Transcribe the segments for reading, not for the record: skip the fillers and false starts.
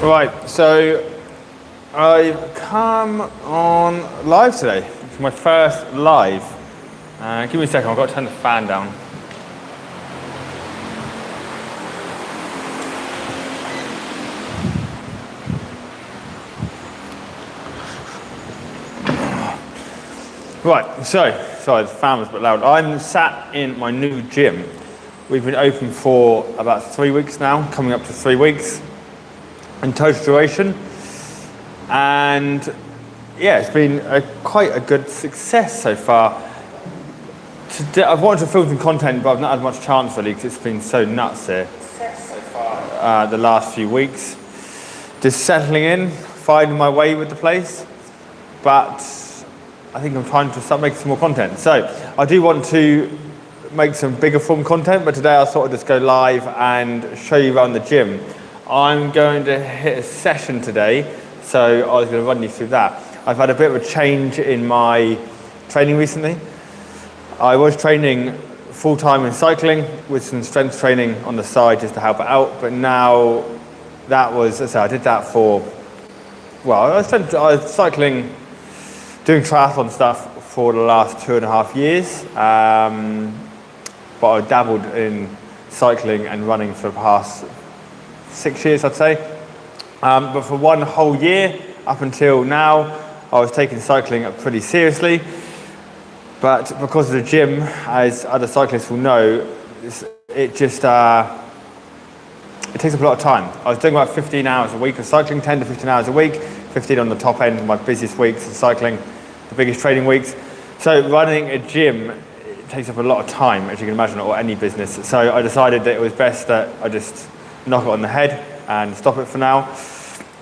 Right, so I've come on live today. It's my first live. Give me a second, I've got to turn the fan down. Right, so, sorry, the fan was a bit loud. I'm sat in my new gym. We've been open for about 3 weeks now, coming up to 3 weeks in total duration. And yeah, it's been quite a good success so far. Today, I've wanted to film some content, but I've not had much chance really because it's been so nuts here so far the last few weeks. Just settling in, finding my way with the place. But I think I'm trying to start making some more content. So I do want to make some bigger form content, but today I thought I'd just go live and show you around the gym. I'm going to hit a session today, so I was going to run you through that. I've had a bit of a change in my training recently. I was training full-time in cycling with some strength training on the side just to help it out, but now that was, so I did that for, well, I was cycling, doing triathlon stuff for the last 2.5 years, but I dabbled in cycling and running for the past 6 years, I'd say. But for one whole year, up until now, I was taking cycling up pretty seriously. But because of the gym, as other cyclists will know, it just, it takes up a lot of time. I was doing about 15 hours a week of cycling, 10 to 15 hours a week, 15 on the top end of my busiest weeks of cycling, the biggest training weeks. So running a gym, it takes up a lot of time, as you can imagine, or any business. So I decided that it was best that I just knock it on the head and stop it for now.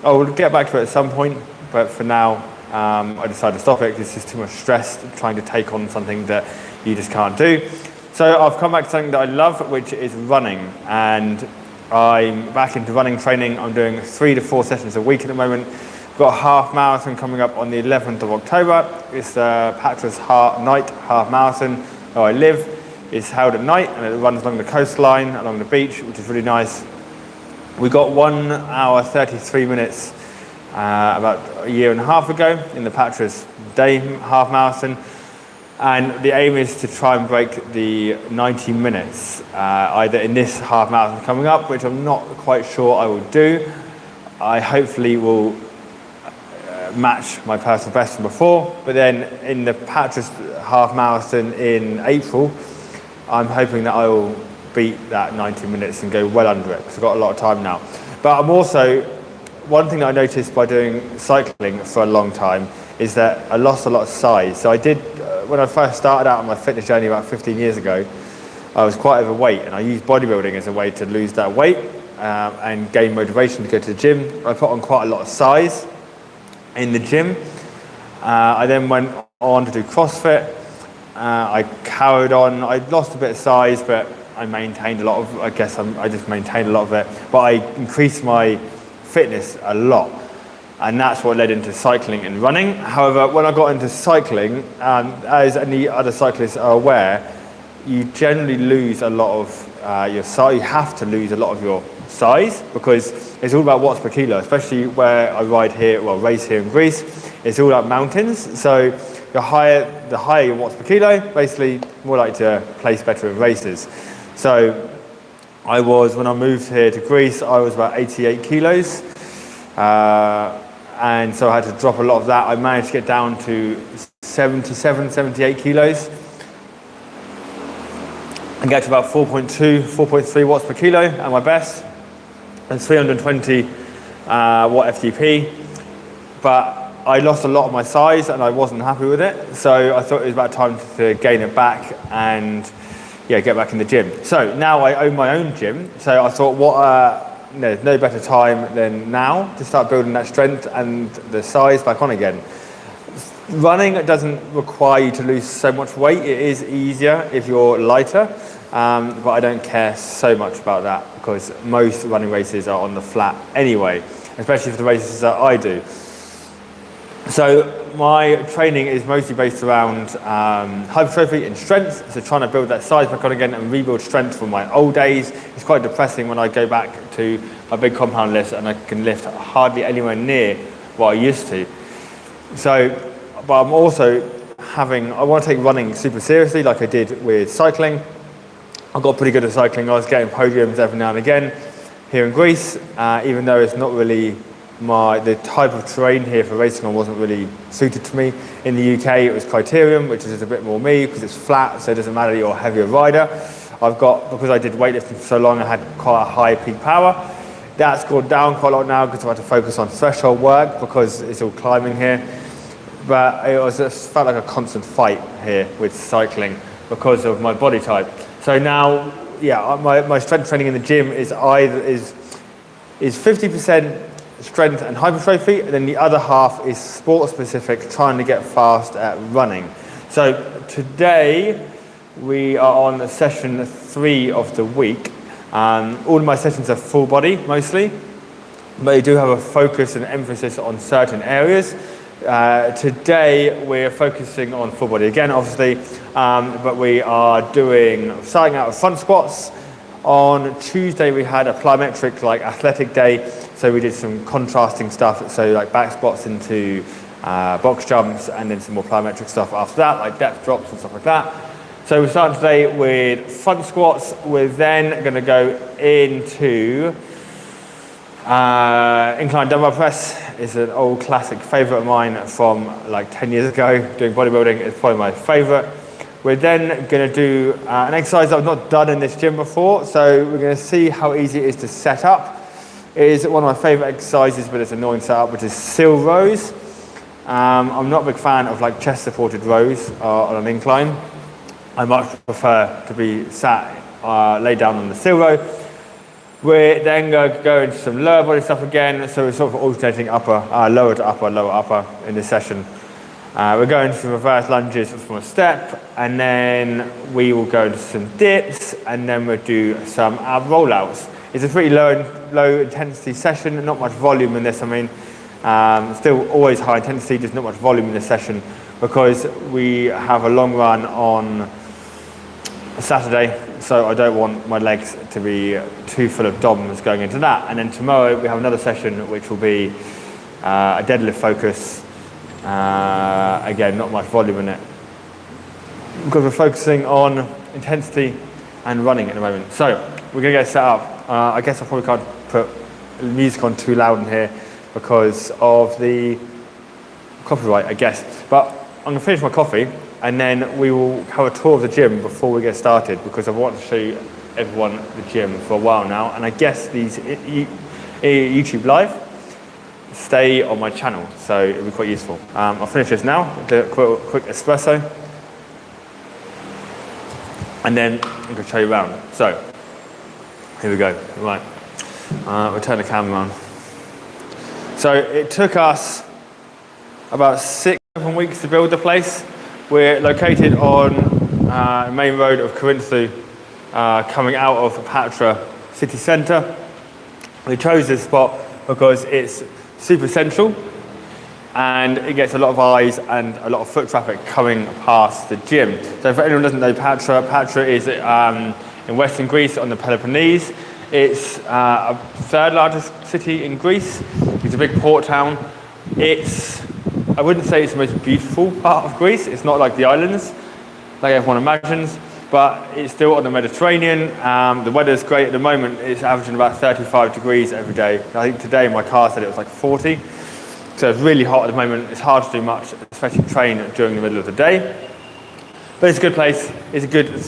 I will get back to it at some point, but for now, I decided to stop it because it's just too much stress trying to take on something that you just can't do. So I've come back to something that I love, which is running. And I'm back into running training. I'm doing 3 to 4 sessions a week at the moment. I've got a half marathon coming up on the 11th of October. It's the Patras Night Half Marathon where I live. It's held at night and it runs along the coastline, along the beach, which is really nice. We got 1 hour 33 minutes about a year and a half ago in the Patras Day Half Marathon, and the aim is to try and break the 90 minutes either in this half marathon coming up, which I'm not quite sure I will do. I hopefully will match my personal best from before, but then in the Patras Half Marathon in April, I'm hoping that I will beat that 90 minutes and go well under it because I've got a lot of time now. But I'm also, one thing that I noticed by doing cycling for a long time is that I lost a lot of size. So I did, when I first started out on my fitness journey about 15 years ago, I was quite overweight and I used bodybuilding as a way to lose that weight and gain motivation to go to the gym. I put on quite a lot of size in the gym. I then went on to do CrossFit. I carried on, I lost a bit of size, but I maintained a lot of, I just maintained a lot of it, but I increased my fitness a lot. And that's what led into cycling and running. However, when I got into cycling, as any other cyclists are aware, you generally lose a lot of your size. You have to lose a lot of your size because it's all about watts per kilo, especially where I race here in Greece. It's all about mountains. So the higher your watts per kilo, basically more likely to place better in races. So when I moved here to Greece, I was about 88 kilos. And so I had to drop a lot of that. I managed to get down to 77, 78 kilos. And get to about 4.2, 4.3 watts per kilo at my best. And 320 watt FTP. But I lost a lot of my size and I wasn't happy with it. So I thought it was about time to gain it back and get back in the gym. So now I own my own gym. So I thought there's no better time than now to start building that strength and the size back on again. Running doesn't require you to lose so much weight. It is easier if you're lighter, but I don't care so much about that because most running races are on the flat anyway, especially for the races that I do. So my training is mostly based around hypertrophy and strength, so trying to build that size back on again and rebuild strength from my old days. It's quite depressing when I go back to my big compound lifts, and I can lift hardly anywhere near what I used to. So, but I'm also I want to take running super seriously like I did with cycling. I got pretty good at cycling. I was getting podiums every now and again here in Greece, even though it's not really the type of terrain here for racing on wasn't really suited to me. In the UK, it was Criterium, which is just a bit more me because it's flat, so it doesn't matter you're a heavier rider. Because I did weightlifting for so long, I had quite a high peak power. That's gone down quite a lot now because I've had to focus on threshold work because it's all climbing here. But it just felt like a constant fight here with cycling because of my body type. So now, yeah, my strength training in the gym is 50% strength and hypertrophy, and then the other half is sport specific, trying to get fast at running. So today we are on session 3 of the week. All of my sessions are full body mostly, but they do have a focus and emphasis on certain areas. Today we're focusing on full body again, obviously, but we are starting out with front squats. On Tuesday we had a plyometric athletic day, so we did some contrasting stuff, so like back squats into box jumps, and then some more plyometric stuff after that, like depth drops and stuff like that. So we're starting today with front squats. We're then going to go into incline dumbbell press. Is an old classic favourite of mine from like 10 years ago doing bodybuilding. It's probably my favourite. We're then going to do an exercise I've not done in this gym before, so we're going to see how easy it is to set up. It is one of my favourite exercises, but it's an annoying setup, which is sill rows. I'm not a big fan of like chest supported rows on an incline. I much prefer to be sat, laid down on the sill row. We're then going to go into some lower body stuff again, so we're sort of alternating lower to upper, lower, upper in this session. We're going to reverse lunges from a step, and then we will go into some dips, and then we'll do some ab rollouts. It's a pretty low intensity session, not much volume in this. I mean, still always high intensity, just not much volume in this session because we have a long run on Saturday, so I don't want my legs to be too full of DOMs going into that. And then tomorrow we have another session which will be a deadlift focus. Again, not much volume in it because we're focusing on intensity and running at the moment. So we're going to get set up. I guess I probably can't put music on too loud in here because of the copyright, I guess. But I'm going to finish my coffee, and then we will have a tour of the gym before we get started because I've wanted to show you everyone the gym for a while now, and I guess these YouTube Live stay on my channel, so it'll be quite useful. I'll finish this now, do a quick espresso, and then I'm going to show you around. So, here we go. Right, we'll turn the camera on. So it took us about 6-7 weeks to build the place. We're located on the main road of Corinthu, coming out of Patra city centre. We chose this spot because it's super central and it gets a lot of eyes and a lot of foot traffic coming past the gym. So for anyone who doesn't know Patra is in western Greece on the Peloponnese. It's a third largest city in Greece. It's a big port town. I wouldn't say it's the most beautiful part of Greece. It's not like the islands, like everyone imagines, but it's still on the Mediterranean. The weather's great at the moment. It's averaging about 35 degrees every day. I think today my car said it was like 40. So it's really hot at the moment. It's hard to do much, especially train during the middle of the day. But it's a good place. It's a good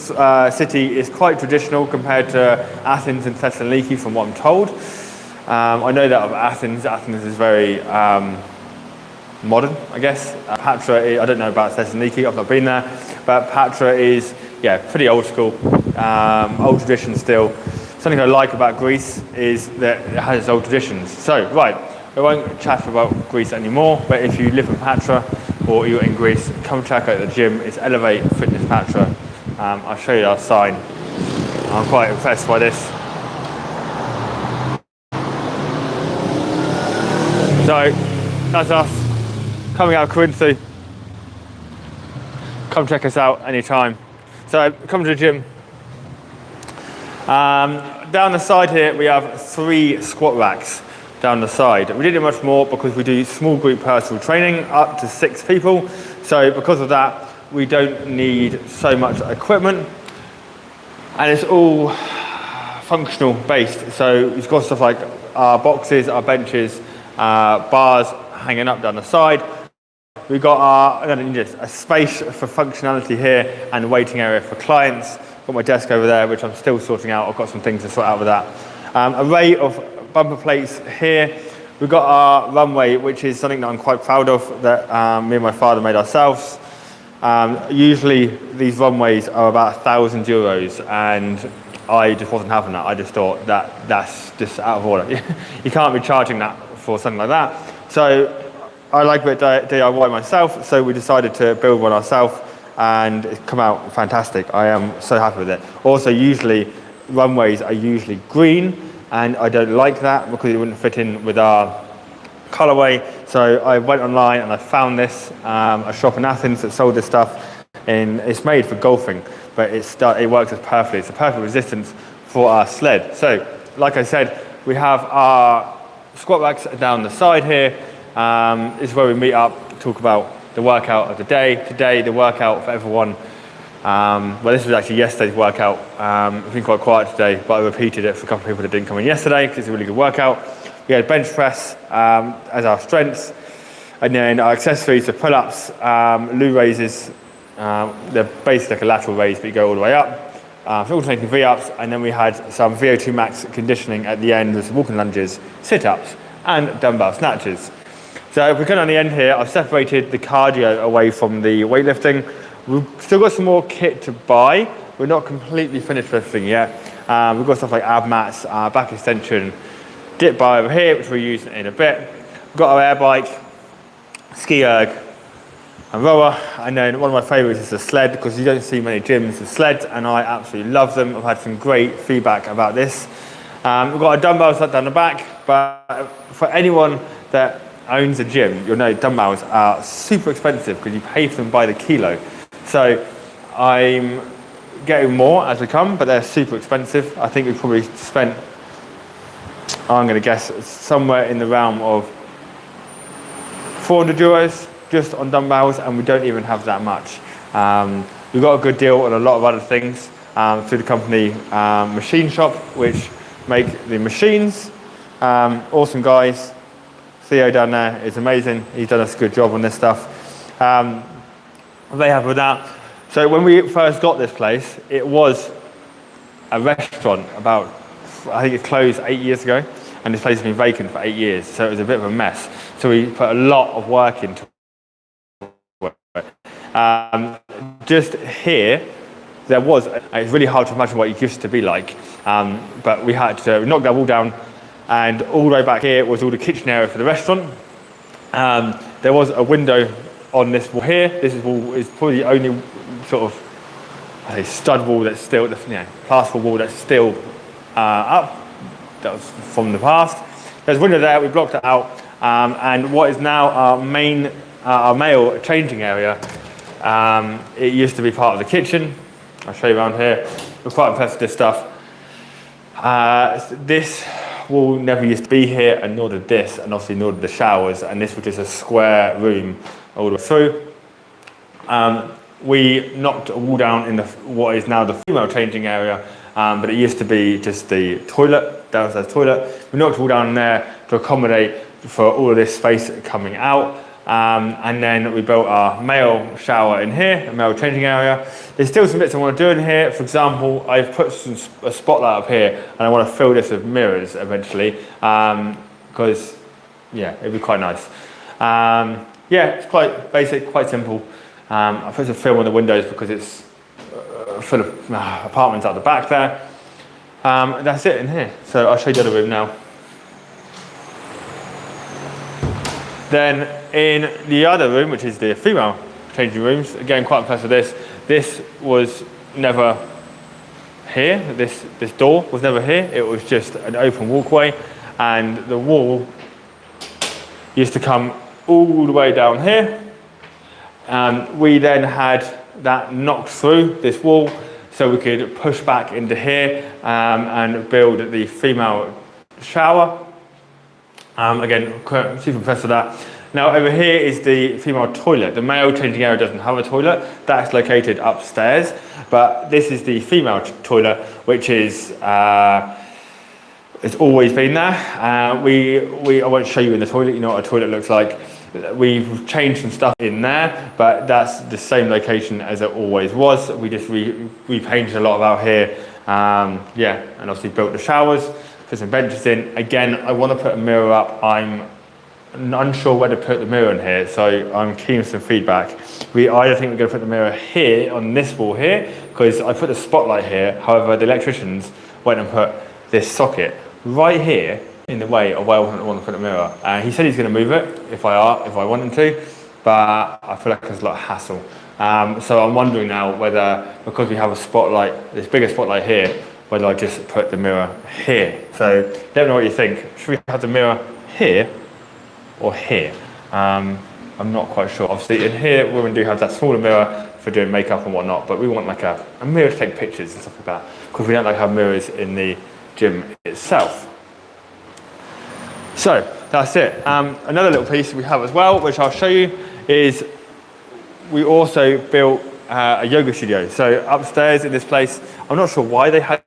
city. It's quite traditional compared to Athens and Thessaloniki from what I'm told. I know that of Athens. Athens is very modern, I guess. Patra, I don't know about Thessaloniki, I've not been there, but Patra is, pretty old school, old traditions still. Something I like about Greece is that it has its old traditions. So, right, I won't chat about Greece anymore, but if you live in Patra or you're in Greece, come check out the gym. It's Elevate Fitness Patra. I'll show you our sign. I'm quite impressed by this. So, that's us. Coming out of Corinthu. Come check us out anytime. So come to the gym. Down the side here, we have 3 squat racks down the side. We didn't do much more because we do small group personal training up to 6 people. So because of that, we don't need so much equipment. And it's all functional based. So we've got stuff like our boxes, our benches, bars hanging up down the side. We've got a space for functionality here and a waiting area for clients. Got my desk over there, which I'm still sorting out. I've got some things to sort out with that. Array of bumper plates here. We've got our runway, which is something that I'm quite proud of, that me and my father made ourselves. Usually these runways are about €1,000, and I just wasn't having that. I just thought that's just out of order. You can't be charging that for something like that. So I like a bit DIY myself, so we decided to build one ourselves, and it's come out fantastic. I am so happy with it. Also, usually runways are usually green, and I don't like that because it wouldn't fit in with our colorway. So I went online and I found this, a shop in Athens that sold this stuff, and it's made for golfing, but it works as perfectly. It's a perfect resistance for our sled. So, like I said, we have our squat racks down the side here. This is where we meet up, talk about the workout of the day. Today, the workout for everyone, well, this was actually yesterday's workout. It's been quite quiet today, but I repeated it for a couple of people that didn't come in yesterday because it's a really good workout. We had bench press as our strengths, and then our accessories, the pull-ups, loo raises. They're basically like a lateral raise, but you go all the way up. So alternating V-ups, and then we had some VO2 max conditioning at the end with some walking lunges, sit-ups, and dumbbell snatches. So if we come on the end here, I've separated the cardio away from the weightlifting. We've still got some more kit to buy. We're not completely finished lifting yet. We've got stuff like ab mats, back extension, dip bar over here, which we'll use in a bit. We've got our air bike, ski erg, and rower, and then one of my favourites is the sled, because you don't see many gyms with sleds, and I absolutely love them. I've had some great feedback about this. We've got our dumbbells down the back, but for anyone that owns a gym, you'll know dumbbells are super expensive because you pay for them by the kilo. So I'm getting more as we come, but they're super expensive. I think we've probably spent, I'm going to guess, somewhere in the realm of €400 just on dumbbells, and we don't even have that much. We've got a good deal on a lot of other things through the company Machine Shop, which make the machines. Awesome guys. Theo down there is amazing. He's done us a good job on this stuff. They have with that. So when we first got this place, it was a restaurant about, I think it closed 8 years ago, and this place has been vacant for 8 years, so it was a bit of a mess. So we put a lot of work into it. Just here, there was, it's really hard to imagine what it used to be like, but we had to knock that wall down, and all the way back here was all the kitchen area for the restaurant. There was a window on this wall here. This wall is probably the only sort of stud wall that's still, plaster wall that's still up. That was from the past. There's a window there, we blocked it out, and what is now our main, our male changing area, it used to be part of the kitchen. I'll show you around here. We're quite impressed with this stuff. This wall never used to be here, and nor did this, and obviously nor did the showers, and this was just a square room all the way through. We knocked a wall down in what is now the female changing area, but it used to be just the toilet, downstairs toilet. We knocked a wall down there to accommodate for all of this space coming out. And then we built our male shower in here, a male changing area. There's still some bits I want to do in here. For example, I've put a spotlight up here, and I want to fill this with mirrors eventually, because yeah, it'd be quite nice. Yeah, it's quite basic, quite simple. I put some film on the windows because it's full of apartments out the back there. That's it in here. So I'll show you the other room now. Then in the other room, which is the female changing rooms, again, quite impressed with this. This was never here. This door was never here. It was just an open walkway, and the wall used to come all the way down here. We then had that knocked through this wall, so we could push back into here and build the female shower. Again, super impressed with that. Now over here is the female toilet. The male changing area doesn't have a toilet. That's located upstairs, but this is the female toilet, which is it's always been there. I won't show you in the toilet. You know what a toilet looks like. We've changed some stuff in there, but that's the same location as it always was. We just repainted a lot about here. Yeah, and obviously built the showers, put some benches in. Again, I want to put a mirror up. I'm unsure where to put the mirror in here, so I'm keen for some feedback. I either think we're going to put the mirror here on this wall here, because I put the spotlight here. However, the electricians went and put this socket right here in the way of where I want to put the mirror. He said he's going to move it if I want him to, but I feel like there's a lot of hassle. So I'm wondering now whether, because we have a spotlight, this bigger spotlight here, whether I just put the mirror here. So let me know what you think. Should we have the mirror here or here? I'm not quite sure. Obviously in here women do have that smaller mirror for doing makeup and whatnot, but we want like a mirror to take pictures and stuff like that, because we don't like have mirrors in the gym itself. So that's it. Another little piece we have as well, which I'll show you, is we also built a yoga studio. So upstairs in this place, I'm not sure why they had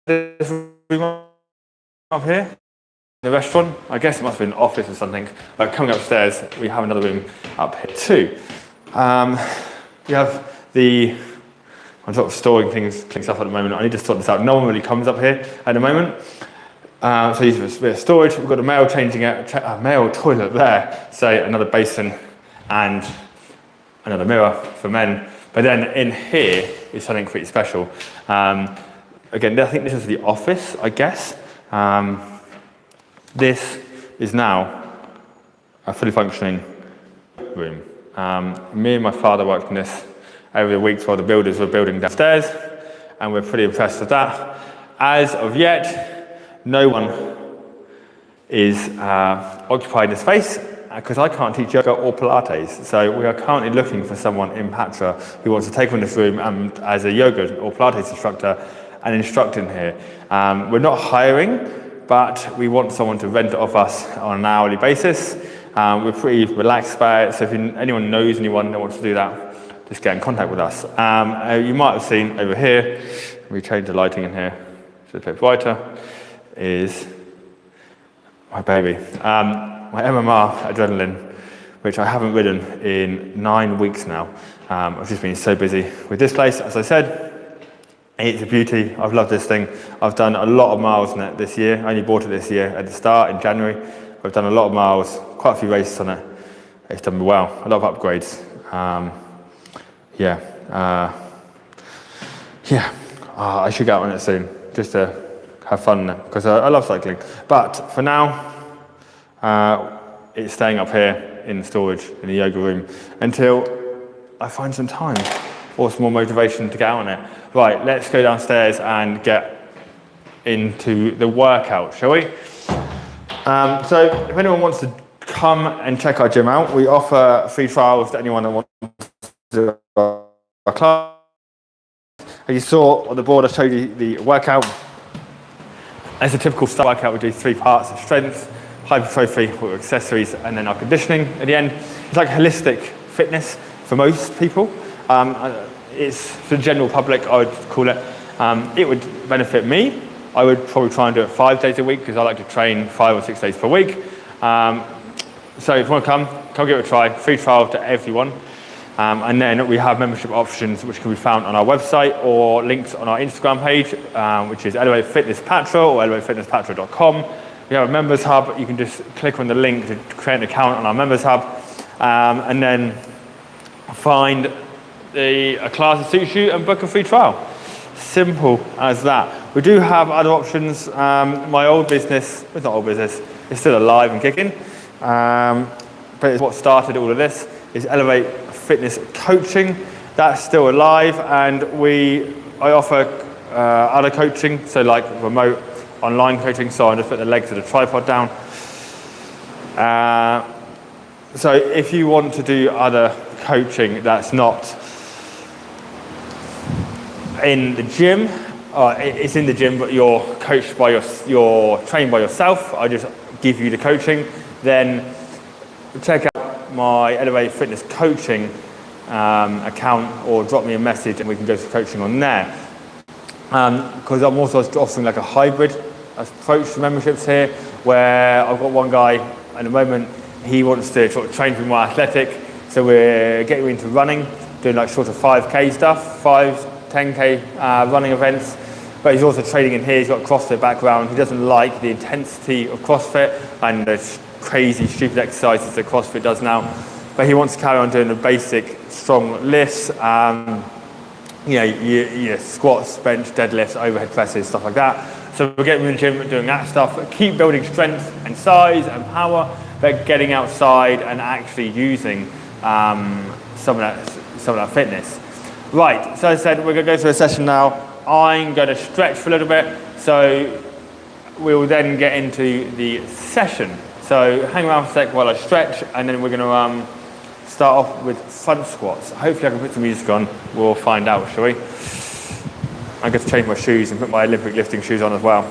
this room up here. The restaurant, I guess it must have been an office or something, but coming upstairs we have another room up here too. We have I'm sort of storing stuff at the moment. I need to sort this out. No one really comes up here at the moment. So use a bit of storage. We've got a male male toilet there, so another basin and another mirror for men. But then in here is something pretty special. Again, I think this is the office, I guess. This is now a fully functioning room. Me and my father worked in this over the weeks while the builders were building downstairs, and we're pretty impressed with that. As of yet, no one is occupying the space, because I can't teach yoga or Pilates. So we are currently looking for someone in Patra who wants to take on this room as a yoga or Pilates instructor and instruct in here. We're not hiring, but we want someone to rent it off us on an hourly basis. We're pretty relaxed about it, so if anyone knows anyone that wants to do that, just get in contact with us. You might have seen over here, we changed the lighting in here, so it's a bit brighter, is my baby. My MMR adrenaline, which I haven't ridden in 9 weeks now. I've just been so busy with this place. As I said, it's a beauty. I've loved this thing. I've done a lot of miles on it this year. I only bought it this year at the start in January. I've done a lot of miles, quite a few races on it. It's done me well. A lot of upgrades. I should get out on it soon, just to have fun, because I love cycling. But for now, it's staying up here in storage in the yoga room until I find some time or some more motivation to get out on it. Right, let's go downstairs and get into the workout, shall we? So if anyone wants to come and check our gym out, we offer free trials to anyone that wants to do our class. As you saw on the board, I showed you the workout. As a typical style workout, we do 3 parts of strength, hypertrophy with accessories, and then our conditioning at the end. It's like holistic fitness for most people. It's for the general public, I would call it. It would benefit me. I would probably try and do it 5 days a week, because I like to train 5 or 6 days per week. So if you want to come give it a try. Free trial to everyone. And then we have membership options which can be found on our website or linked on our Instagram page, which is Elevate Fitness Patra or elevatefitnesspatra.com. We have a members hub. You can just click on the link to create an account on our members hub, and then find a class that suits you and book a free trial. Simple as that. We do have other options. My old business, it's not old business, it's still alive and kicking, but it's what started all of this, is Elevate Fitness Coaching. That's still alive, and I offer other coaching, so like remote online coaching, so I just put the legs of the tripod down. So if you want to do other coaching that's not in the gym. It's in the gym, but you're coached by you're trained by yourself. I just give you the coaching. Then check out my Elevate Fitness coaching account, or drop me a message and we can go to coaching on there. Because I'm also offering like a hybrid approach to memberships here, where I've got one guy at the moment, he wants to sort of train to be more athletic, so we're getting into running, doing like shorter 5K stuff, 10K running events, but he's also training in here. He's got a CrossFit background. He doesn't like the intensity of CrossFit and the crazy, stupid exercises that CrossFit does now, but he wants to carry on doing the basic strong lifts, your squats, bench, deadlifts, overhead presses, stuff like that. So we're getting in the gym, doing that stuff, keep building strength and size and power, but getting outside and actually using some of that fitness. Right, so as I said, we're going to go through a session now. I'm going to stretch for a little bit, so we'll then get into the session. So hang around for a sec while I stretch, and then we're going to start off with front squats. Hopefully I can put some music on. We'll find out, shall we? I get to change my shoes and put my Olympic lifting shoes on as well.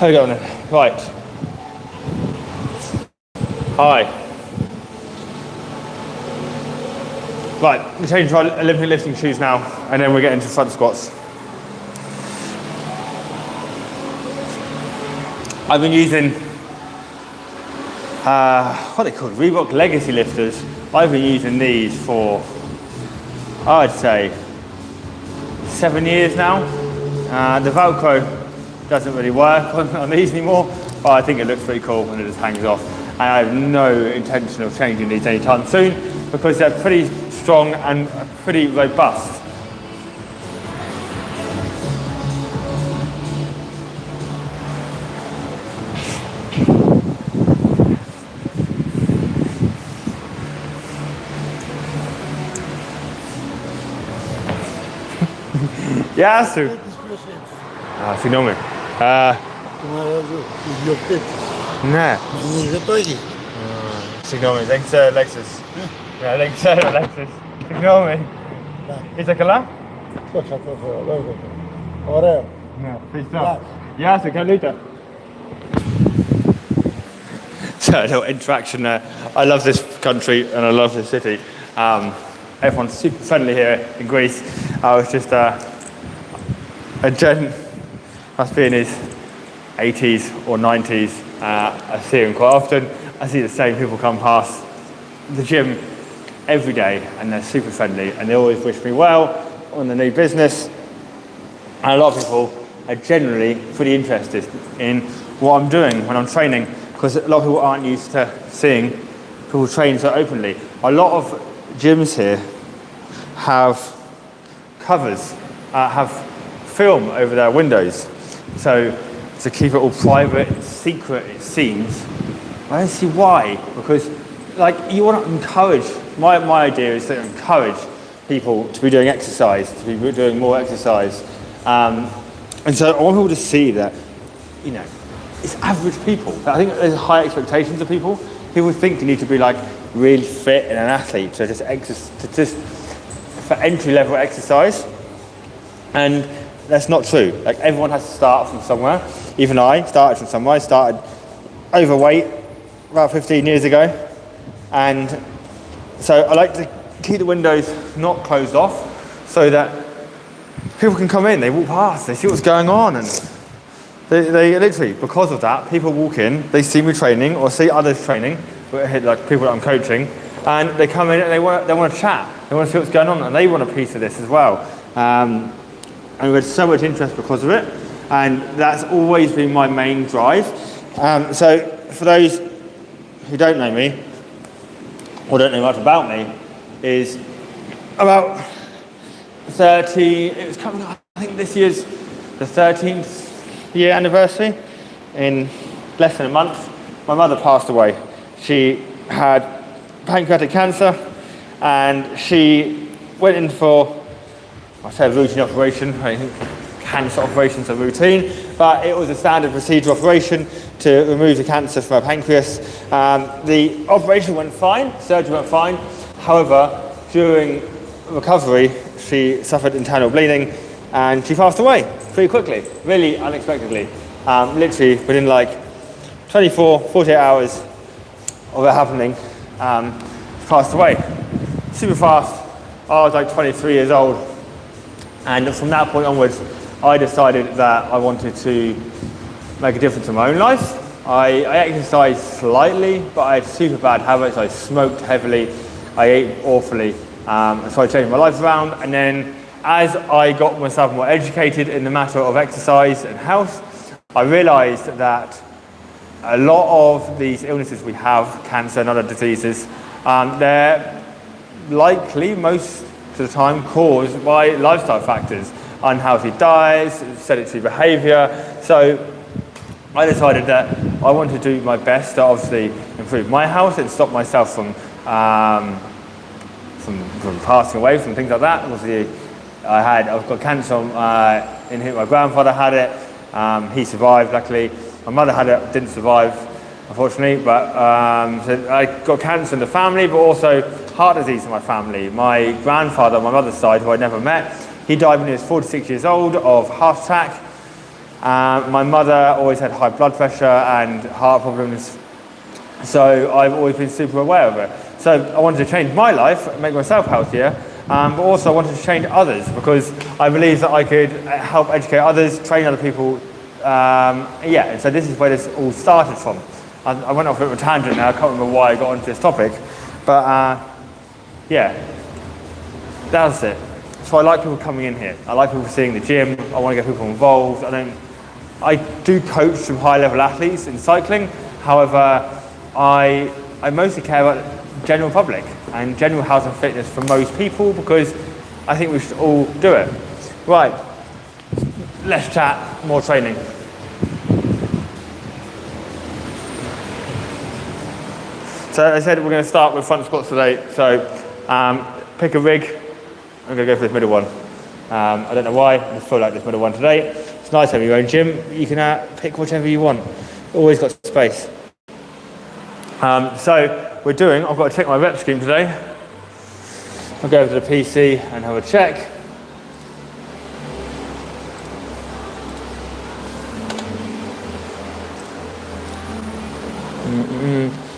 How you going then? Right. Hi. Right, we change to our Olympic lifting shoes now, and then we get into front squats. I've been using what are they called? Reebok Legacy lifters. I've been using these for, I'd say, 7 years now. The Velcro doesn't really work on these anymore, but I think it looks pretty cool when it just hangs off. And I have no intention of changing these anytime soon because they're pretty strong and pretty robust. Γεια σου. Συγγνώμη. Ναι. Συγγνώμη, δεν ξέρω λέξεις. Ναι, δεν ξέρω λέξεις. Συγγνώμη. Είσαι καλά? Ωραίο. Ναι, ευχαριστώ. Γεια σου, καλύτερα. So a little interaction there. I love this country and I love this city. Everyone's super friendly here in Greece. I was just a gent, must be in his 80s or 90s. I see him quite often. I see the same people come past the gym every day and they're super friendly and they always wish me well on the new business. And a lot of people are generally pretty interested in what I'm doing when I'm training because a lot of people aren't used to seeing people train so openly. A lot of gyms here have covers, have film over their windows. So to keep it all private and secret, it seems. I don't see why, because like you want to encourage, my idea is to encourage people to be doing exercise, to be doing more exercise. And so I want people to see that, you know, it's average people. I think there's high expectations of people. People think you need to be like really fit and an athlete to just for entry-level exercise. And that's not true. Like everyone has to start from somewhere. Even I started from somewhere. I started overweight about 15 years ago. And so I like to keep the windows not closed off so that people can come in, they walk past, they see what's going on. And they literally, because of that, people walk in, they see me training or see others training, like people that I'm coaching, and they come in and they want to chat. They want to see what's going on and they want a piece of this as well. And we've had so much interest because of it, and that's always been my main drive. So for those who don't know me, or don't know much about me, is about 30, it was coming up, I think this year's the 13th year anniversary, in less than a month. My mother passed away. She had pancreatic cancer, and she went in for, I say a routine operation. I think cancer operations are routine, but it was a standard procedure operation to remove the cancer from her pancreas. The operation went fine, surgery went fine. However, during recovery, she suffered internal bleeding and she passed away pretty quickly, really unexpectedly. Literally within like 24, 48 hours of it happening, she passed away. Super fast. I was like 23 years old. And from that point onwards, I decided that I wanted to make a difference in my own life. I exercised slightly, but I had super bad habits. I smoked heavily, I ate awfully, and so I changed my life around. And then as I got myself more educated in the matter of exercise and health, I realized that a lot of these illnesses we have, cancer and other diseases, they're likely most of the time caused by lifestyle factors, unhealthy diets, sedentary behavior. So I decided that I wanted to do my best to obviously improve my health and stop myself from passing away from things like that. Obviously, I've got cancer in here. My grandfather had it. He survived, luckily. My mother had it, didn't survive, unfortunately. But so I got cancer in the family, but also heart disease in my family. My grandfather on my mother's side, who I never met, he died when he was 46 years old of heart attack. My mother always had high blood pressure and heart problems. So I've always been super aware of it. So I wanted to change my life, make myself healthier, but also I wanted to change others because I believe that I could help educate others, train other people. And so this is where this all started from. I went off a bit of a tangent now, I can't remember why I got onto this topic, but yeah, that's it. So I like people coming in here. I like people seeing the gym. I want to get people involved. I do coach some high-level athletes in cycling. However, I mostly care about the general public and general health and fitness for most people because I think we should all do it. Right, let's chat more training. So as I said, we're going to start with front squats today. So pick a rig. I'm going to go for this middle one. I don't know why, I just feel like this middle one today. It's nice having your own gym. You can pick whichever you want. Always got space. So I've got to check my rep scheme today. I'll go over to the PC and have a check.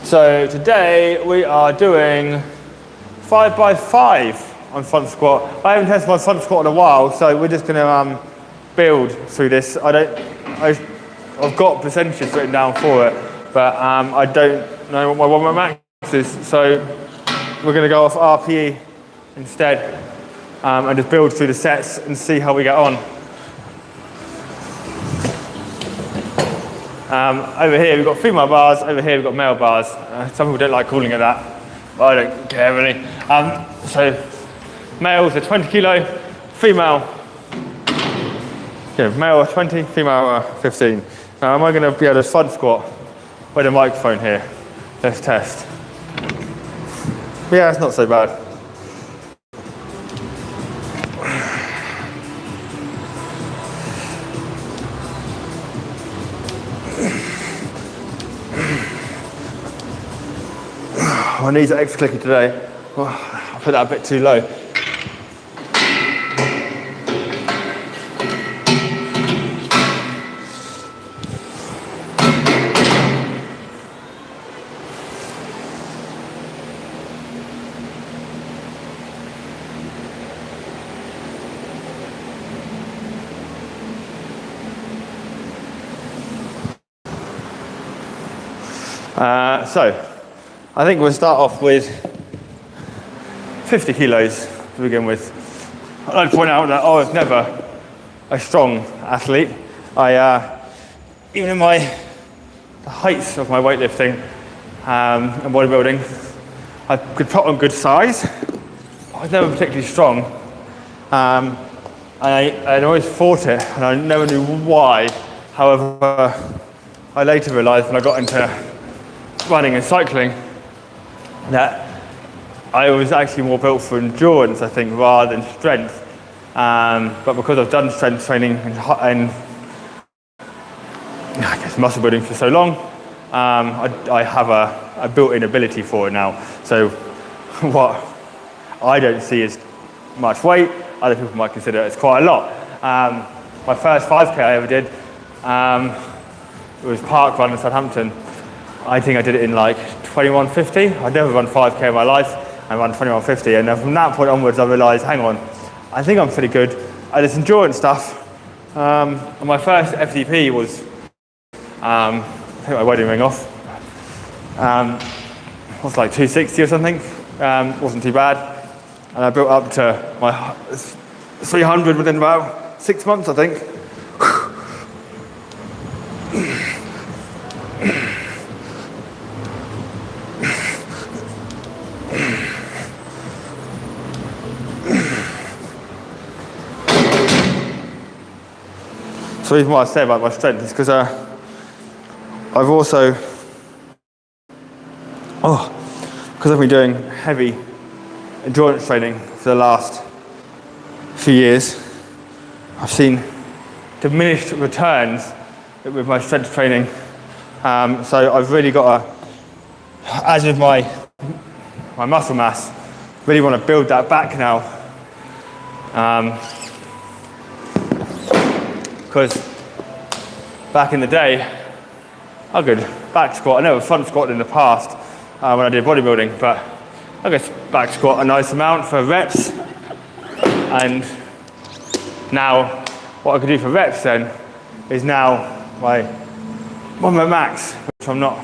So today we are doing 5x5 on front squat. I haven't tested my front squat in a while, so we're just going to build through this. I've got percentages written down for it, but I don't know what my max is. So we're going to go off RPE instead and just build through the sets and see how we get on. Over here we've got female bars, over here we've got male bars. Some people don't like calling it that, but I don't care really. So males are 20 kilo, female, male are 20, female are 15. Now am I going to be able to front squat with a microphone here? Let's test. Yeah, it's not so bad. My knees are extra clicky today. Oh, I put that a bit too low. So, I think we'll start off with 50 kilos to begin with. I'd like to point out that I was never a strong athlete. Even in the heights of my weightlifting and bodybuilding, I could put on good size. I was never particularly strong. And I'd always fought it, and I never knew why. However, I later realised when I got into running and cycling that I was actually more built for endurance, I think, rather than strength. But because I've done strength training and I guess muscle building for so long, I have a built-in ability for it now. So what I don't see as much weight, other people might consider it as quite a lot. My first 5K I ever did, it was park run in Southampton. I think I did it in like 21:50. I'd never run 5K in my life. I ran 21:50, and then from that point onwards, I realised, hang on, I think I'm pretty good at this endurance stuff. And my first FTP was, I think my wedding ring off. Was like 260 or something. Wasn't too bad, and I built up to my 300 within about 6 months, I think. So the reason why I say about my strength is because I've also, because I've been doing heavy endurance training for the last few years, I've seen diminished returns with my strength training. So I've really got to, as with my muscle mass, really want to build that back now. Because back in the day, I could back squat. I never front squatted in the past when I did bodybuilding, but I could back squat a nice amount for reps. And now, what I could do for reps then is now my max, which I'm not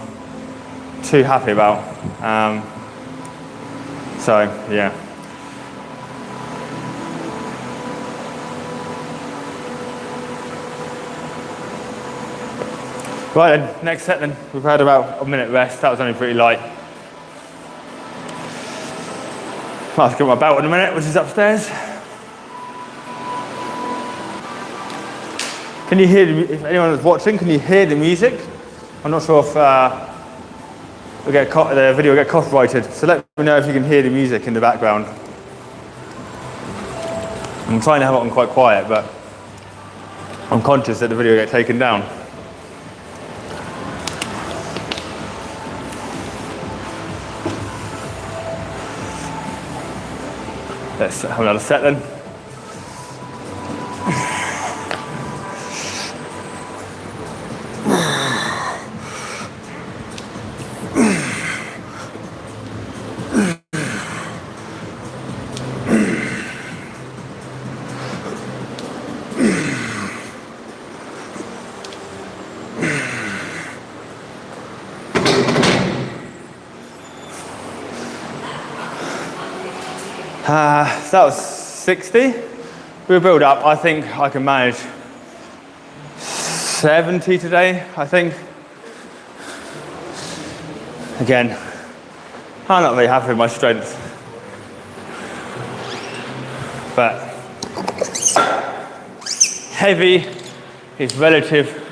too happy about. So yeah. Right then, next set then. We've had about a minute rest. That was only pretty light. I'll have to get my belt in a minute, which is upstairs. Can you hear, if anyone is watching, can you hear the music? I'm not sure if the video will get copyrighted, so let me know if you can hear the music in the background. I'm trying to have it on quite quiet, but I'm conscious that the video will get taken down. Let's have another set then. So that was 60. We'll build up. I think I can manage 70 today, I think. Again, I'm not very happy with my strength. But heavy is relative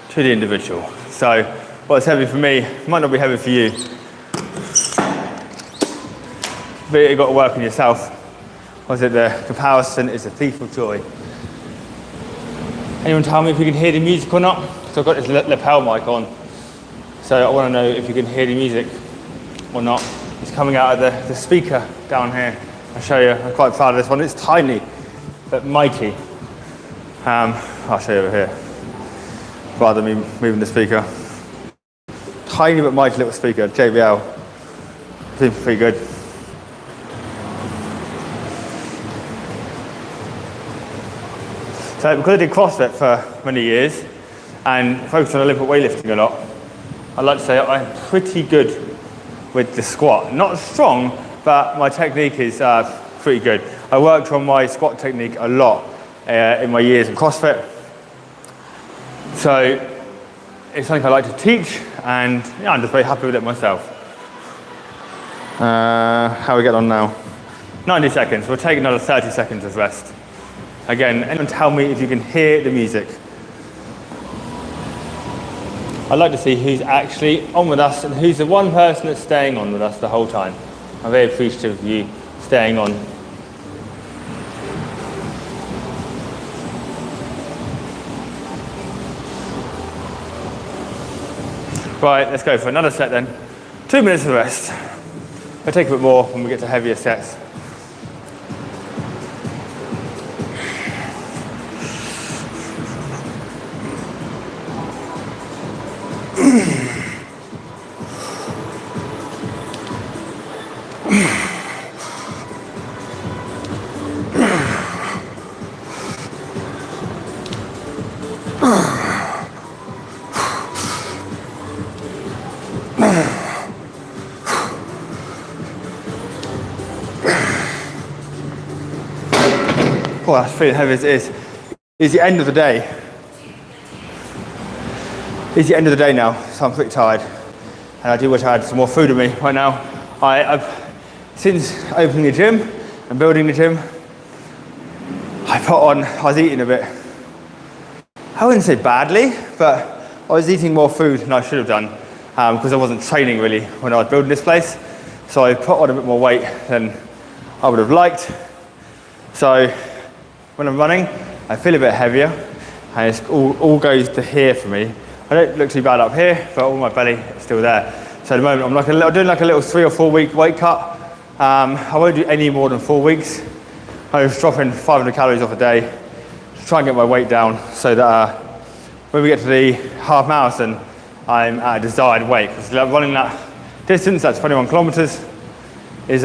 to the individual. So what's heavy for me might not be heavy for you. But you've got to work on yourself. Was it the comparison is a thief of joy? Anyone tell me if you can hear the music or not? So I've got this lapel mic on. So I want to know if you can hear the music or not. It's coming out of the speaker down here. I'll show you. I'm quite proud of this one. It's tiny, but mighty. I'll show you over here. Rather than me moving the speaker. Tiny but mighty little speaker, JBL. Seems pretty good. So because I did CrossFit for many years and focused on Olympic weightlifting a lot, I'd like to say I'm pretty good with the squat. Not strong, but my technique is pretty good. I worked on my squat technique a lot in my years in CrossFit. So it's something I like to teach, and yeah, I'm just very happy with it myself. How are we getting on now? 90 seconds. We'll take another 30 seconds as rest. Again, anyone tell me if you can hear the music. I'd like to see who's actually on with us and who's the one person that's staying on with us the whole time. I'm very appreciative of you staying on. Right, let's go for another set then. 2 minutes of rest. We'll take a bit more when we get to heavier sets. Oh, that's feeling heavy as it is. It's the end of the day. It's the end of the day now, so I'm pretty tired. And I do wish I had some more food in me right now. Since opening the gym and building the gym, I was eating a bit, I wouldn't say badly, but I was eating more food than I should have done because I wasn't training really when I was building this place. So I put on a bit more weight than I would have liked. So when I'm running, I feel a bit heavier, and it all goes to here for me. I don't look too bad up here, but all my belly is still there. So at the moment, I'm doing like a little 3 or 4 week weight cut. I won't do any more than 4 weeks. I'm just dropping 500 calories off a day to try and get my weight down so that when we get to the half marathon, I'm at a desired weight. Because running that distance, that's 21 kilometers, is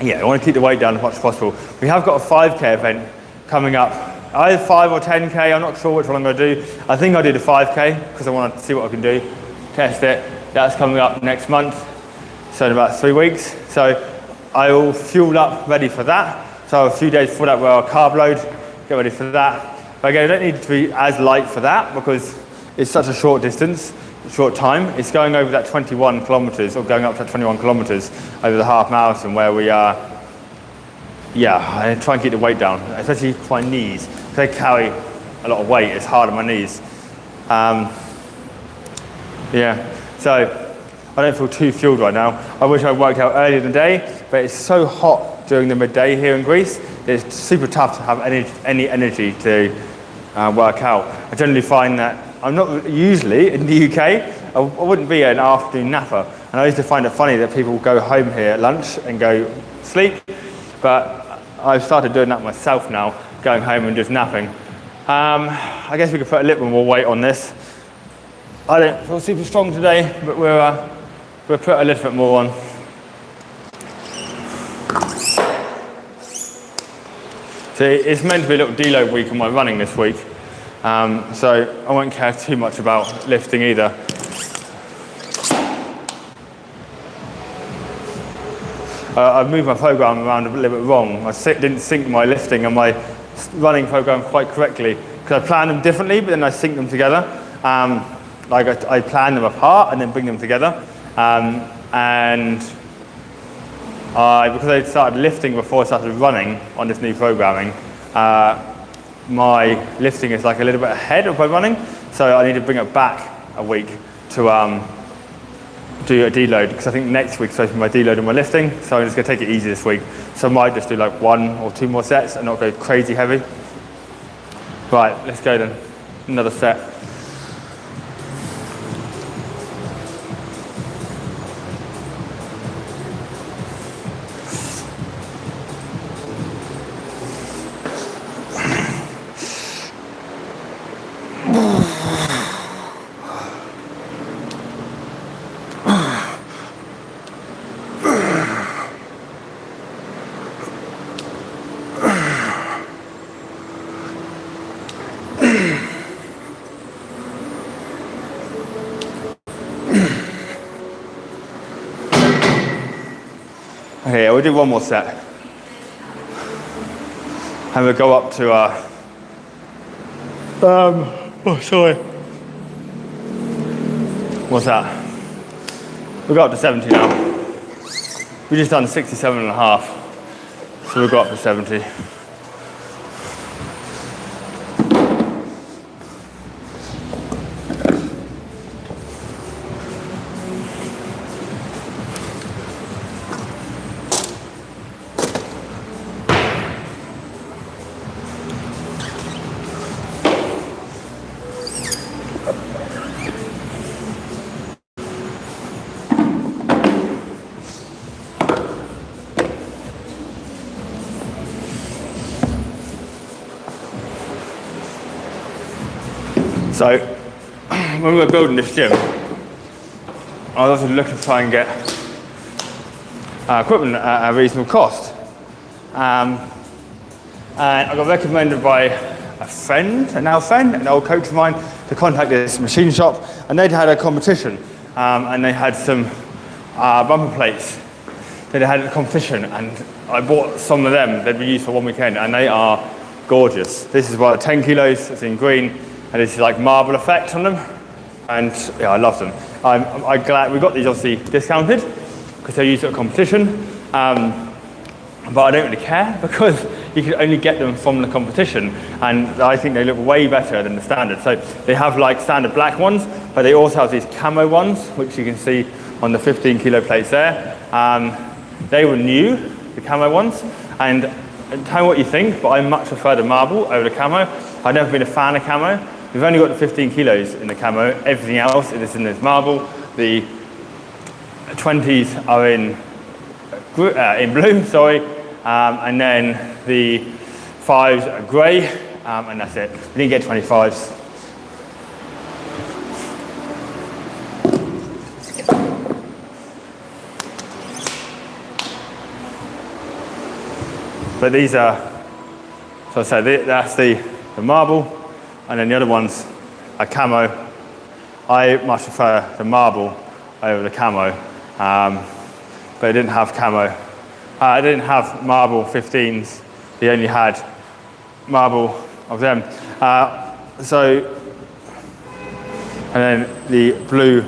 yeah, I want to keep the weight down as much as possible. We have got a 5K event coming up. Either 5 or 10K, I'm not sure which one I'm going to do. I think I'll do the 5K because I want to see what I can do. test it. That's coming up next month, so in about 3 weeks. So I will fuel up ready for that. So a few days before that where I'll carb load, get ready for that. But again, I don't need to be as light for that because it's such a short distance, short time. It's going over that 21 kilometers, or going up to 21 kilometers over the half marathon where we are, I try and keep the weight down, especially for my knees. Because I carry a lot of weight, it's hard on my knees. So I don't feel too fueled right now. I wish I worked out earlier in the day, but it's so hot during the midday here in Greece. It's super tough to have any energy to work out. I generally find that I'm not usually in the UK, I wouldn't be an afternoon napper. And I used to find it funny that people go home here at lunch and go sleep, but I've started doing that myself now, going home and just napping. I guess we could put a little more weight on this. I don't feel super strong today, but we'll put a little bit more on. So it's meant to be a little deload week on my running this week. So I won't care too much about lifting either. I've moved my program around a little bit wrong. I didn't sync my lifting and my running program quite correctly because I planned them differently, but then I synced them together. I plan them apart and then bring them together. Because I started lifting before I started running on this new programming, my lifting is like a little bit ahead of my running, so I need to bring it back a week to do a deload, because I think next week's supposed to be my deload and my lifting, so I'm just going to take it easy this week. So I might just do like 1 or 2 more sets and not go crazy heavy. Right, let's go then. Another set. Okay, we'll do 1 more set. And we'll go up to what's that? We'll go up to 70 now. We just done 67.5. So we'll go up to 70. So, when we were building this gym, I was also looking to try and get equipment at a reasonable cost. And I got recommended by an old coach of mine, to contact this machine shop, and they'd had a competition, and they had some bumper plates that they had at the competition, and I bought some of them. They'd be used for 1 weekend, and they are gorgeous. This is about 10 kilos, it's in green, and it's like marble effect on them, and yeah, I love them. I'm glad we got these obviously discounted because they're used at a competition, but I don't really care because you can only get them from the competition, and I think they look way better than the standard. So they have like standard black ones, but they also have these camo ones, which you can see on the 15 kilo plates there. They were new, the camo ones, and tell me what you think, but I much prefer the marble over the camo. I've never been a fan of camo. We've only got the 15 kilos in the camo. Everything else is in this marble. The 20s are in blue, sorry, and then the 5s are grey, and that's it. We didn't get 25s. But these are, so I say that's the marble, and then the other ones are camo, I much prefer the marble over the camo, but it didn't have camo. I didn't have marble 15s, they only had marble of them. And then the blue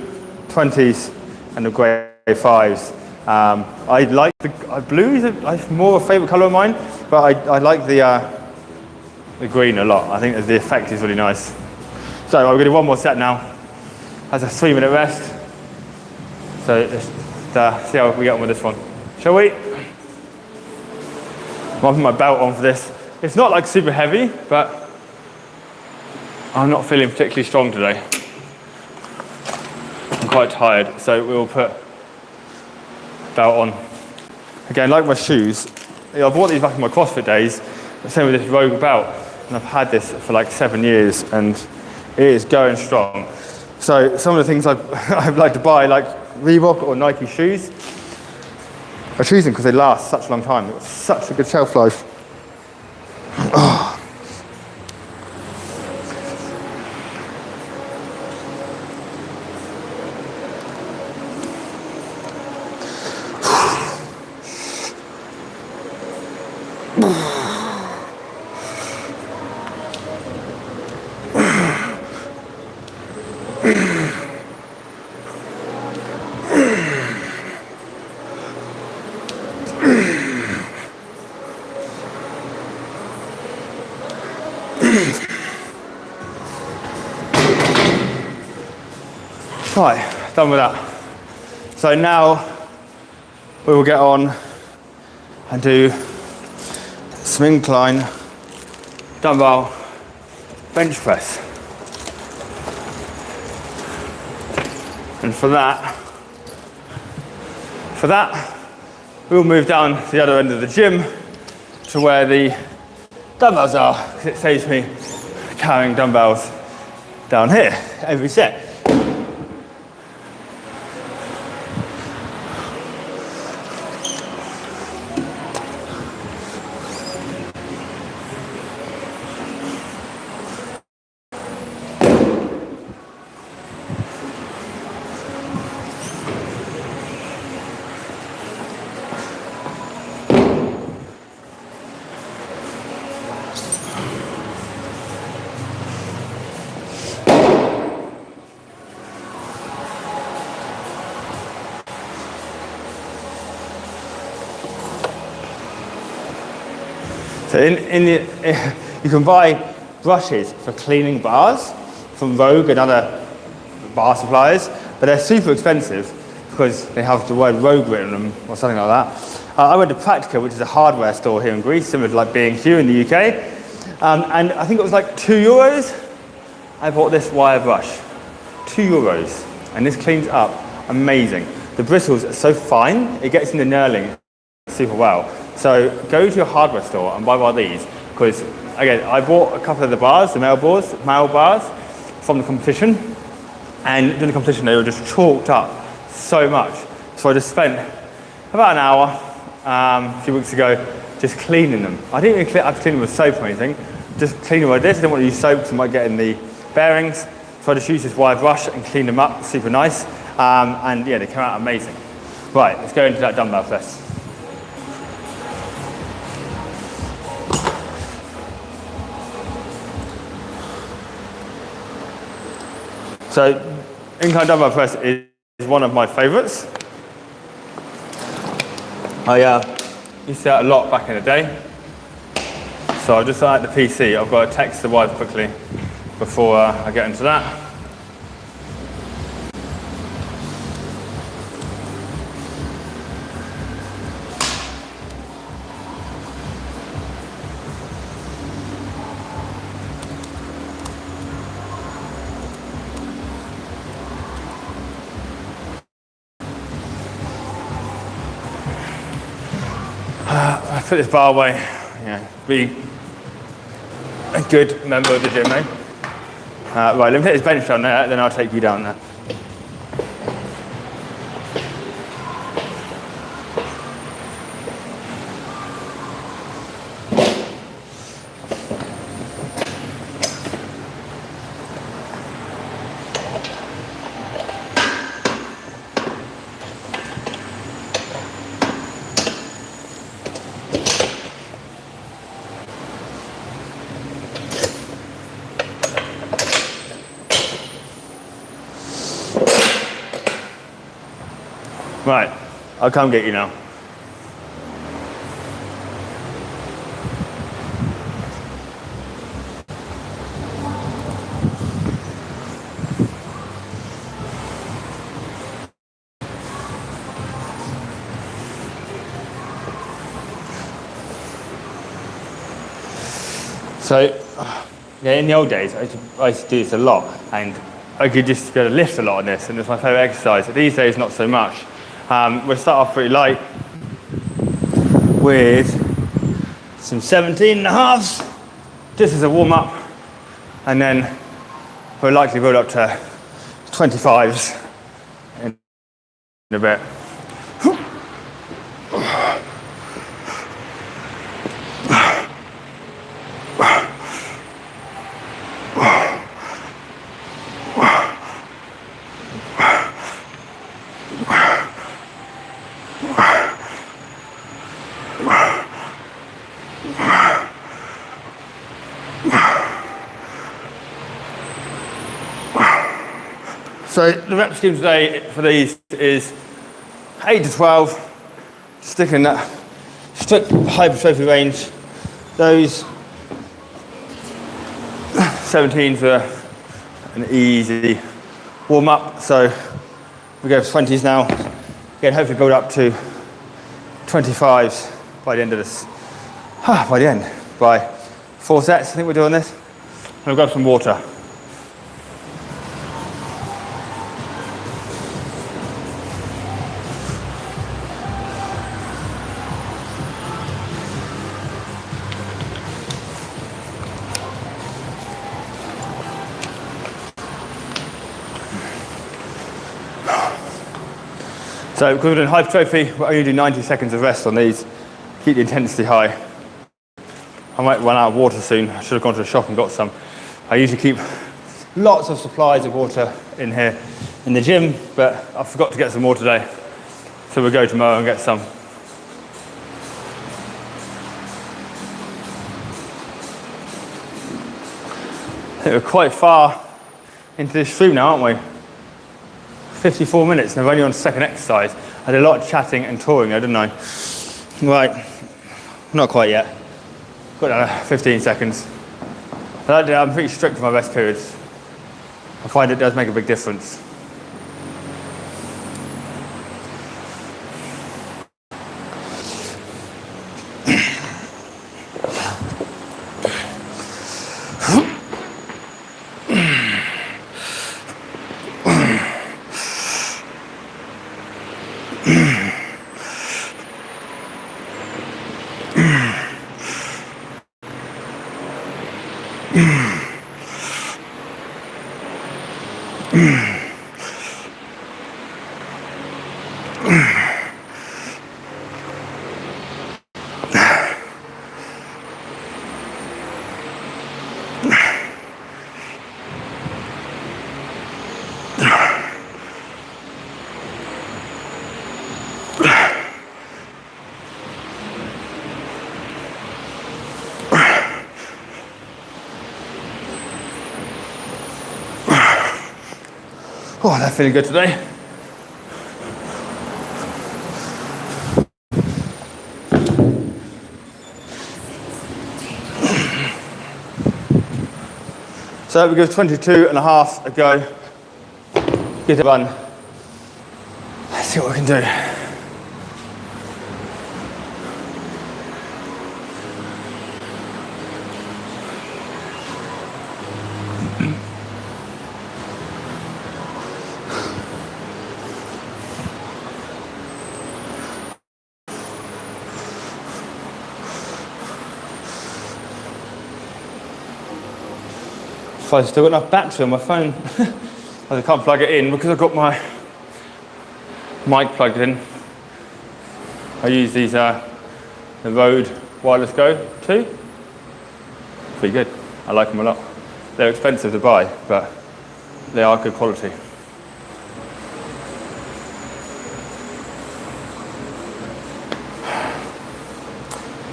20s and the grey 5s. I like the blue is more a favourite colour of mine, but I like the green a lot. I think the effect is really nice. So I'm going to do one more set now. Has a 3-minute rest. So let's see how we get on with this one. Shall we? I'll put my belt on for this. It's not like super heavy, but I'm not feeling particularly strong today. I'm quite tired, so we'll put belt on. Again, like my shoes, I bought these back in my CrossFit days. Same with this Rogue belt, and I've had this for like 7 years, and it is going strong. So some of the things I'd like to buy, like Reebok or Nike shoes, I choose them because they last such a long time. They've got such a good shelf life. Oh. Right, done with that. So now we will get on and do some incline dumbbell bench press. And for that, we'll move down to the other end of the gym to where the dumbbells are, because it saves me carrying dumbbells down here every set. So you can buy brushes for cleaning bars from Rogue and other bar suppliers, but they're super expensive because they have the word Rogue written on them or something like that. I went to Practica, which is a hardware store here in Greece, similar to like B&Q in the UK, and I think it was like €2. I bought this wire brush, €2, and this cleans up amazing. The bristles are so fine, it gets in the knurling super well. So go to your hardware store and buy one of these, because again, I bought a couple of the bars, the male bars from the competition, and during the competition they were just chalked up so much. So I just spent about an hour a few weeks ago just cleaning them. I didn't even have to clean them with soap or anything, just clean them like this. I didn't want to use soap because I might get in the bearings, so I just used this wire brush and cleaned them up super nice, and yeah, they came out amazing. Right, let's go into that dumbbell press. So incline dumbbell press is one of my favourites. I used to do that a lot back in the day. So I've just at the PC. I've got to text the wife quickly before I get into that. I put this bar away, be a good member of the gym, eh? Right, let me put this bench down there, then I'll take you down there. Right, I'll come get you now. So, yeah, in the old days, I used to do this a lot, and I could just be able to lift a lot on this, and it's my favourite exercise. But these days, not so much. We'll start off pretty light with some 17 and a halves, just as a warm up, and then we'll likely build up to 25s in a bit. So the rep scheme today for these is 8 to 12, sticking that strict hypertrophy range. Those 17s are an easy warm up. So we go for 20s now. Again, hopefully build up to 25s by the end of this. By 4 sets, I think we're doing this. And we'll grab some water. So because we're doing hypertrophy, we're only doing 90 seconds of rest on these. Keep the intensity high. I might run out of water soon. I should have gone to the shop and got some. I usually keep lots of supplies of water in here in the gym, but I forgot to get some more today. So we'll go tomorrow and get some. I think we're quite far into this stream now, aren't we? 54 minutes, and we're only on the second exercise. I did a lot of chatting and touring there, didn't I? Right, not quite yet. Got down to 15 seconds. I'm pretty strict with my rest periods. I find it does make a big difference. Oh, that's feeling good today. So we give 22 and a half a go. Get a run. Let's see what we can do. If I've still got enough battery on my phone, I can't plug it in because I've got my mic plugged in. I use these the Rode Wireless Go 2. Pretty good. I like them a lot. They're expensive to buy, but they are good quality.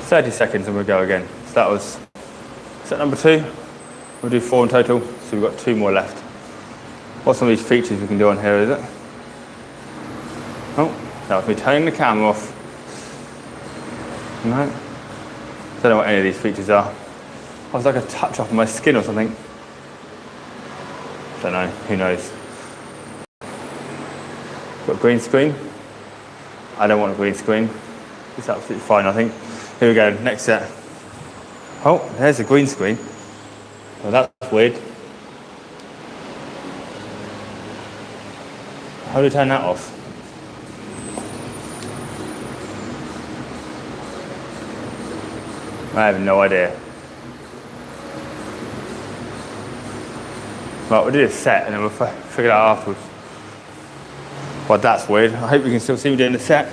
"30 seconds and we'll go again." So that was set number 2. We'll do 4 in total, so we've got 2 more left. What's some of these features we can do on here, is it? Oh, That was me turning the camera off. No. Don't know what any of these features are. I was like a touch off my skin or something. Don't know, who knows. Got a green screen. I don't want a green screen. It's absolutely fine, I think. Here we go, next set. Oh, there's a green screen. Well, that's weird. How do we turn that off? I have no idea. Right, we'll do this set and then we'll figure it out afterwards. Well, that's weird. I hope you can still see me doing the set.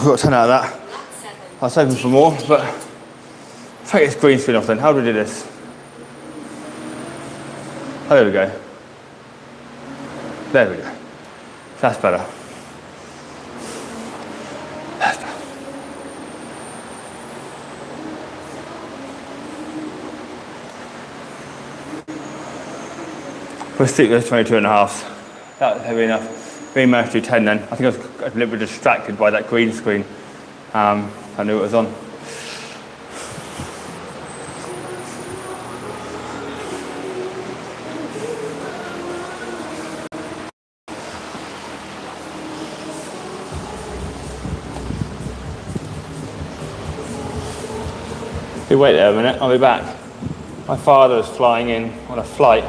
I've got 10 out of that. I was hoping for more, but take this green screen off then. How do we do this? Oh, there we go. There we go. That's better. That's better. We'll stick those 22 and a half. That's heavy enough. We managed to do 10 then. I think I was a little bit distracted by that green screen. I knew it was on. You wait there a minute, I'll be back. My father is flying in on a flight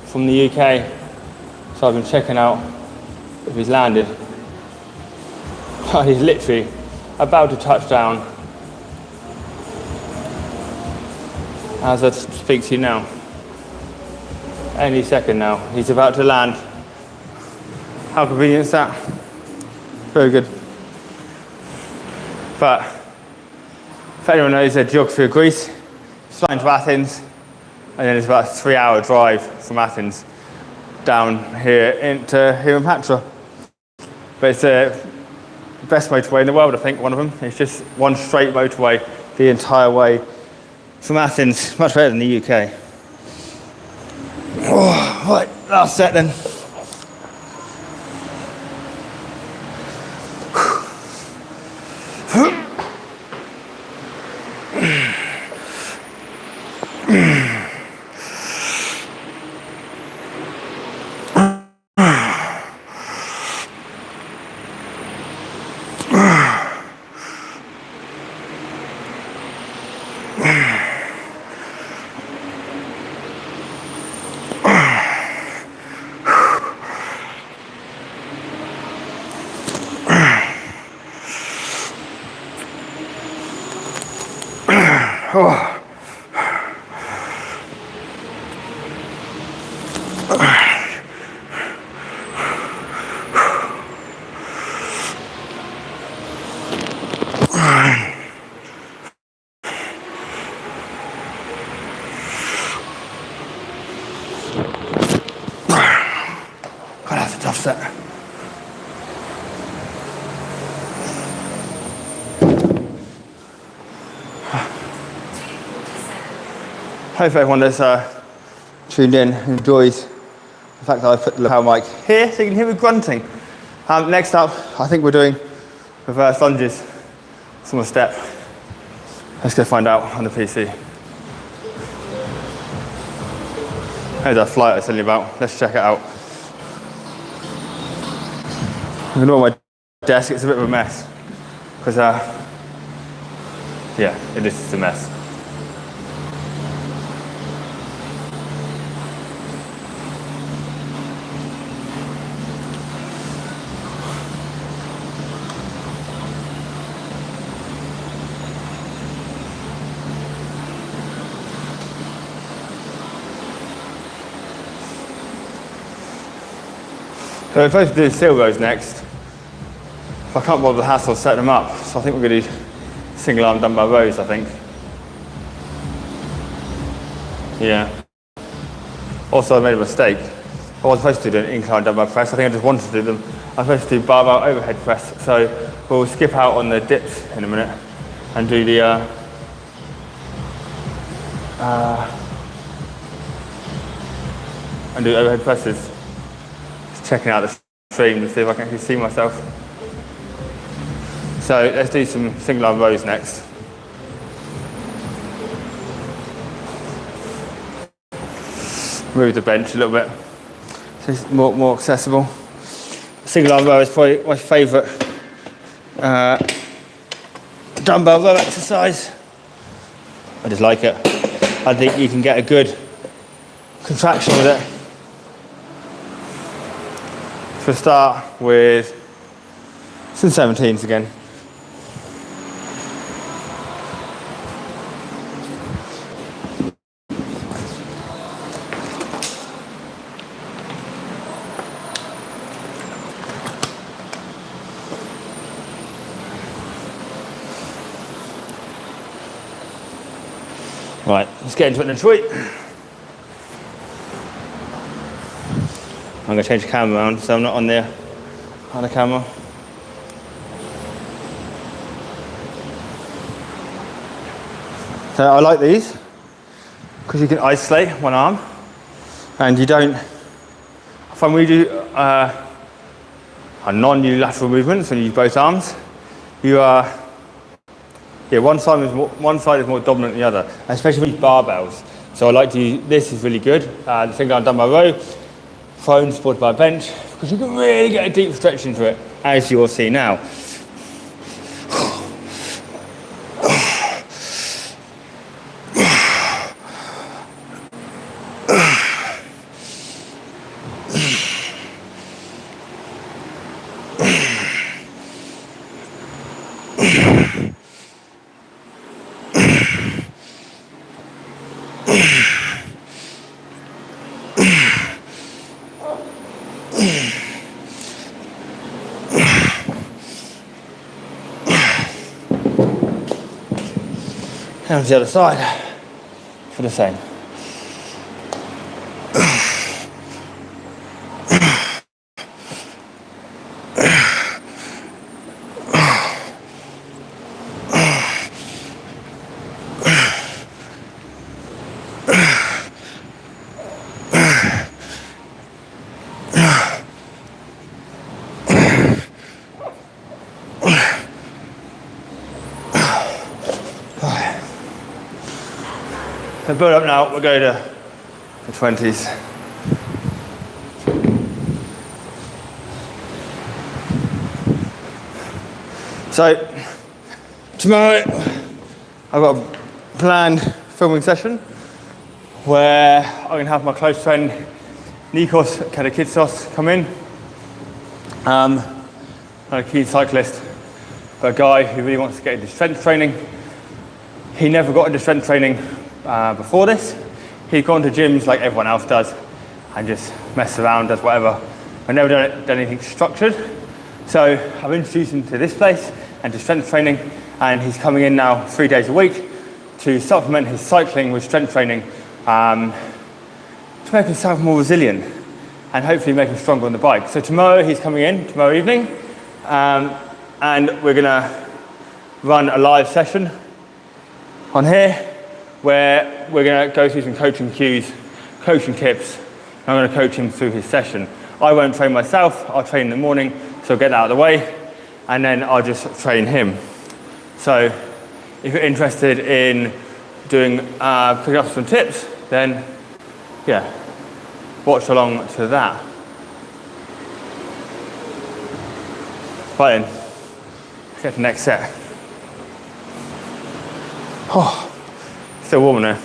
from the UK, so I've been checking out if he's landed. He's literally about to touch down as I speak to you now. Any second now, he's about to land. How convenient is that? Very good. But if anyone knows their geography of Greece, it's flying to Athens, and then it's about a 3-hour drive from Athens down here into here in Patra. But it's the best motorway in the world, I think, one of them. It's just one straight motorway the entire way from Athens. Much better than the UK. Oh, right, last set then. Oh. God, that's a tough set. Hope everyone that's tuned in enjoys the fact that I put the lapel mic here so you can hear me grunting. Next up, I think we're doing reverse lunges from a step. Let's go find out on the PC. There's that flight I was telling you about. Let's check it out. I don't know what my desk, it's a bit of a mess. Because, yeah, it is just a mess. So we're supposed to do seal rows next. I can't bother the hassle of setting them up, so I think we're going to do single arm dumbbell rows, I think. Yeah. Also, I made a mistake. I was supposed to do an incline dumbbell press. I think I just wanted to do them. I'm supposed to do barbell overhead press. So we'll skip out on the dips in a minute and do the and do overhead presses. Just checking out the stream to see if I can actually see myself. So let's do some single arm rows next. Move the bench a little bit so it's more accessible. Single arm row is probably my favourite dumbbell row exercise. I just like it. I think you can get a good contraction with it. So we'll start with some 17s again. Right, let's get into it in a tweet. I'm going to change the camera around so I'm not on the camera. So I like these because you can isolate one arm and you don't, when we do a non-unilateral movements when you use both arms, you are, one side is more dominant than the other, especially with barbells. So I like to use, this is really good, the single arm dumbbell row, prone supported by a bench, because you can really get a deep stretch into it, as you will see now. And the other side for the same. So build up now, we'll go to the 20s. So tomorrow I've got a planned filming session where I'm going to have my close friend Nikos Katakitsos come in. Not a keen cyclist, but a guy who really wants to get into strength training. He never got into strength training before this. He'd gone to gyms like everyone else does and just messed around, does whatever. I've never done anything structured. So I've introduced him to this place and to strength training, and he's coming in now 3 days a week to supplement his cycling with strength training to make himself more resilient and hopefully make him stronger on the bike. So tomorrow he's coming in, tomorrow evening, and we're gonna run a live session on here where we're going to go through some coaching cues, coaching tips, and I'm going to coach him through his session. I won't train myself, I'll train in the morning, so I'll get that out of the way, and then I'll just train him. So if you're interested in doing, picking up some tips, then yeah, watch along to that. exciting. Let's get to the next set. Oh, still warm in there.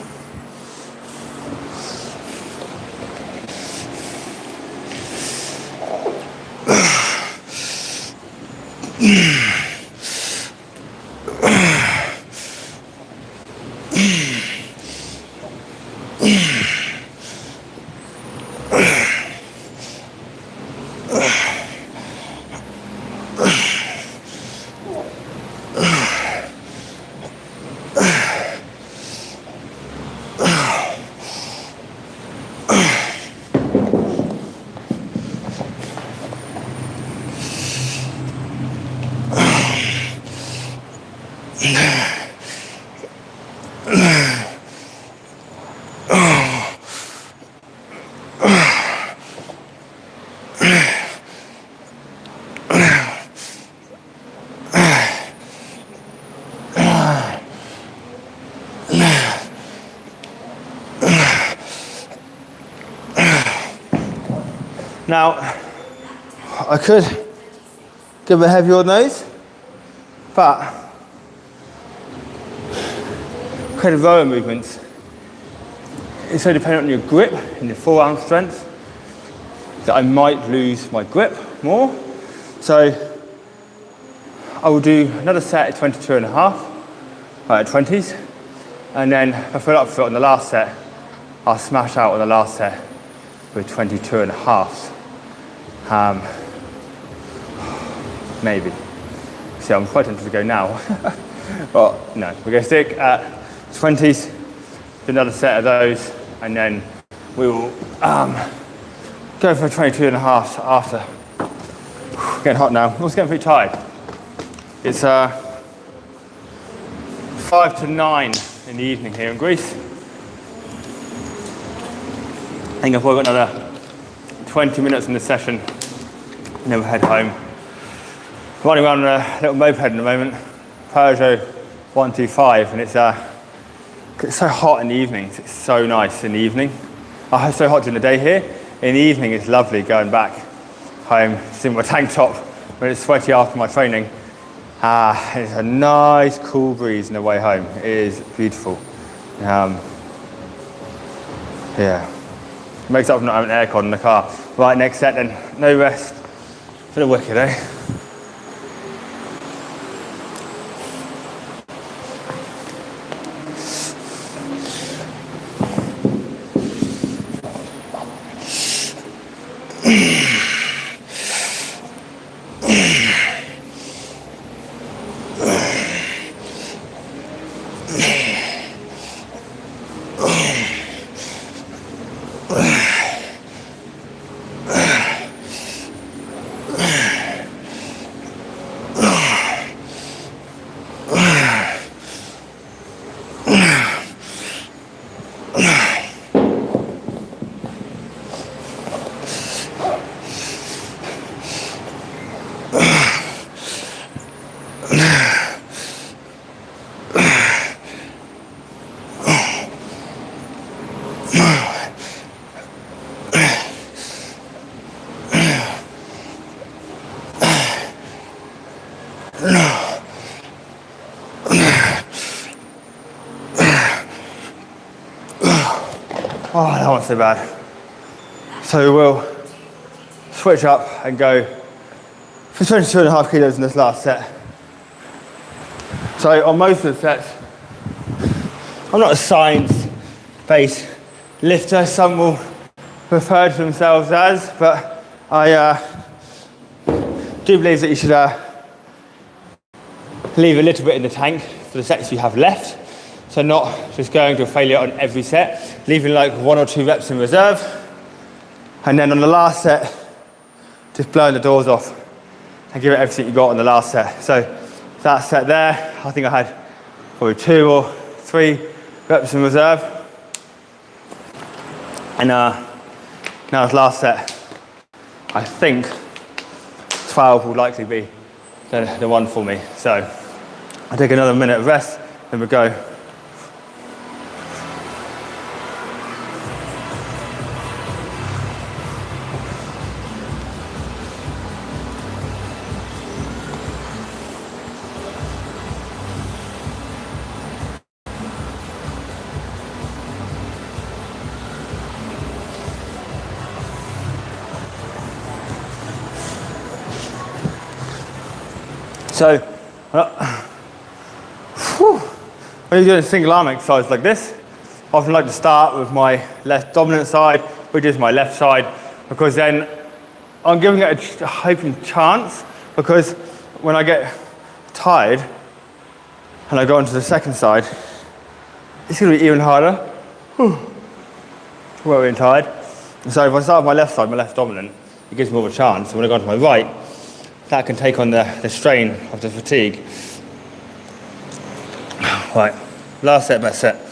Now, I could give a heavier on those, but kind of rower movements, it's so dependent on your grip and your forearm strength that I might lose my grip more. So I will do another set at 22 and a half, at 20s, and then if I feel up for it on the last set, I'll smash out on the last set with 22 and a half. Maybe. See, I'm quite tempted to go now. But no, we're going to stick at 20s, do another set of those, and then we will go for 22 and a half after. Getting hot now. I'm also getting pretty tired. It's 5 to 9 in the evening here in Greece. I think I've probably got another 20 minutes in the session, and then we'll head home. I'm running around on a little moped at the moment, Peugeot 125, and it's so hot in the evenings. It's so nice in the evening. It's so hot during the day here. In the evening, it's lovely going back home, seeing my tank top when it's sweaty after my training. It's a nice, cool breeze on the way home. It is beautiful. Yeah. Makes up for not having aircon in the car. Right, next set then. No rest. Bit of wicked, eh? Oh, that wasn't so bad. So we'll switch up and go for 22 and a half kilos in this last set. So on most of the sets, I'm not a science-based lifter. Some will refer to themselves as, but I do believe that you should leave a little bit in the tank for the sets you have left. So not just going to a failure on every set, leaving like 1 or 2 reps in reserve. And then on the last set, just blowing the doors off and give it everything you got on the last set. So that set there, I think I had probably 2 or 3 reps in reserve. And now this last set, I think 12 will likely be the one for me. So I'll take another minute of rest, then we'll go. So, when you're doing a single arm exercise like this, I often like to start with my left dominant side, which is my left side, because then I'm giving it a hoping chance, because when I get tired and I go onto the second side, it's going to be even harder. Well, being tired. So if I start with my left side, my left dominant, it gives me more of a chance. And when I go onto my right, that can take on the strain of the fatigue. Right, last set, best set.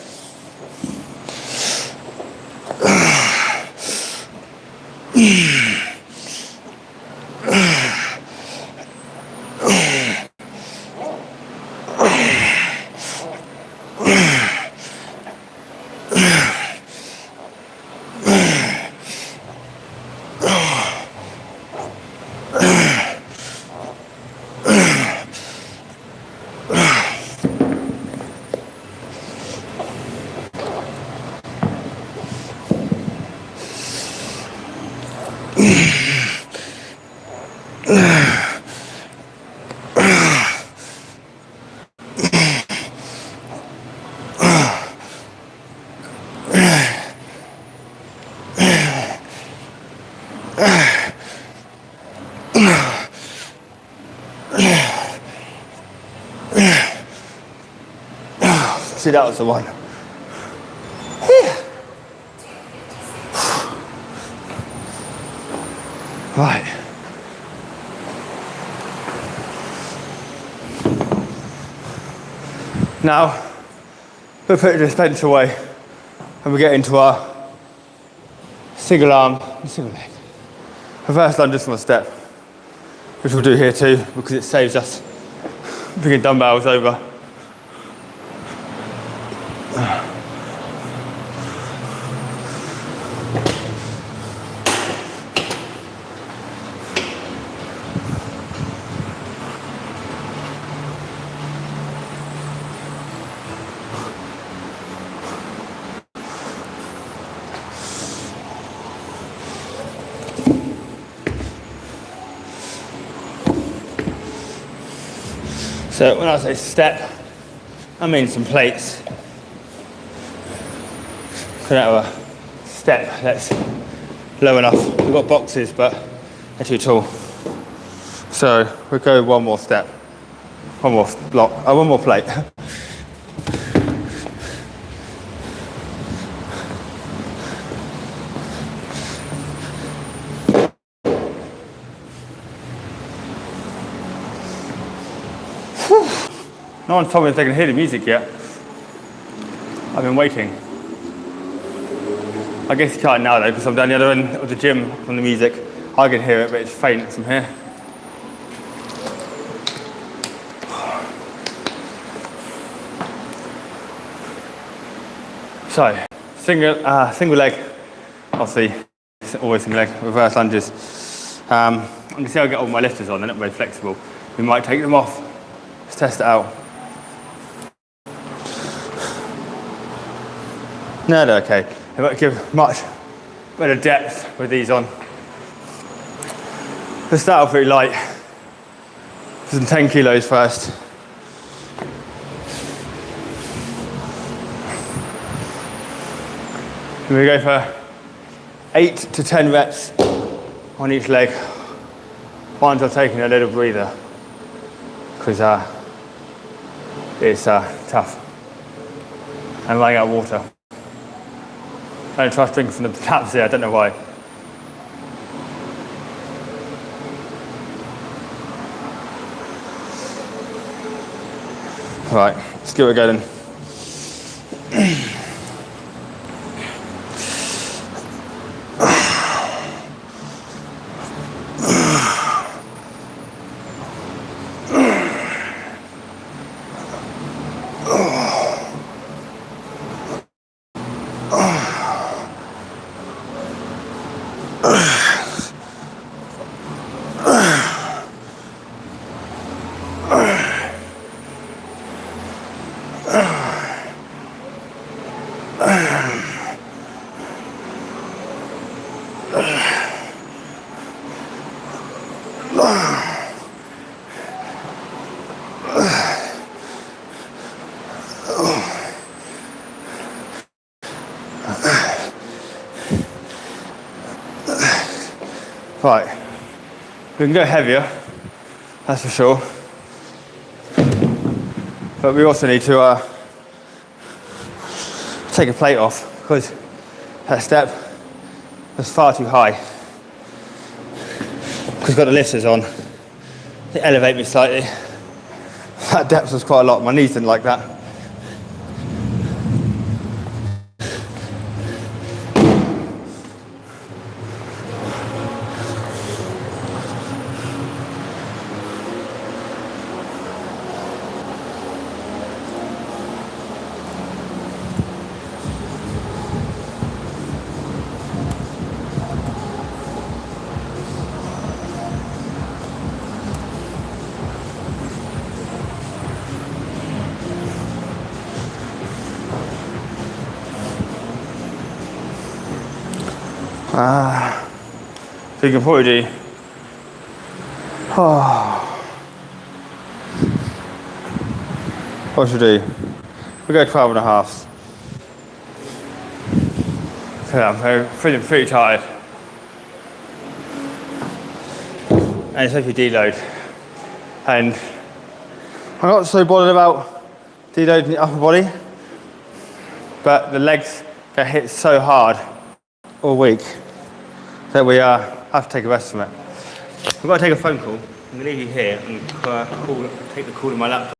See, that was the one. Right. Now, we'll put the dispenser away and we get into our single arm and single leg. Reverse lunges from a step, which we'll do here too, because it saves us bringing dumbbells over. So when I say step, I mean some plates. Could have a step that's low enough. We've got boxes, but they're too tall. So we'll go one more step, one more block, one more plate. No one's told me if they can hear the music yet. I've been waiting. I guess you can't now though, because I'm down the other end of the gym from the music. I can hear it, but it's faint from here. So, single leg, obviously, always single leg, reverse lunges. I'm going to see how I get all my lifters on, they're not very flexible. We might take them off, let's test it out. No, they're okay. They won't give much better depth with these on. Let's start off really light. Some 10 kilos first. And we go for 8 to 10 reps on each leg. Once I've taken a little breather, because it's tough. And running out of water. I don't trust drinking from the taps here, I don't know why. Right, let's give it a go then. Right, we can go heavier, that's for sure. But we also need to take a plate off because that step was far too high. Because we've got the lifters on, they elevate me slightly. That depth was quite a lot, my knees didn't like that. So you can probably do, what should we do? We go 12 and a half. So I'm feeling pretty tired. And it's like you deload. And I'm not so bothered about deloading the upper body, but the legs get hit so hard all week that we have to take a rest from it. We've got to take a phone call. I'm going to leave you here and take the call in my laptop.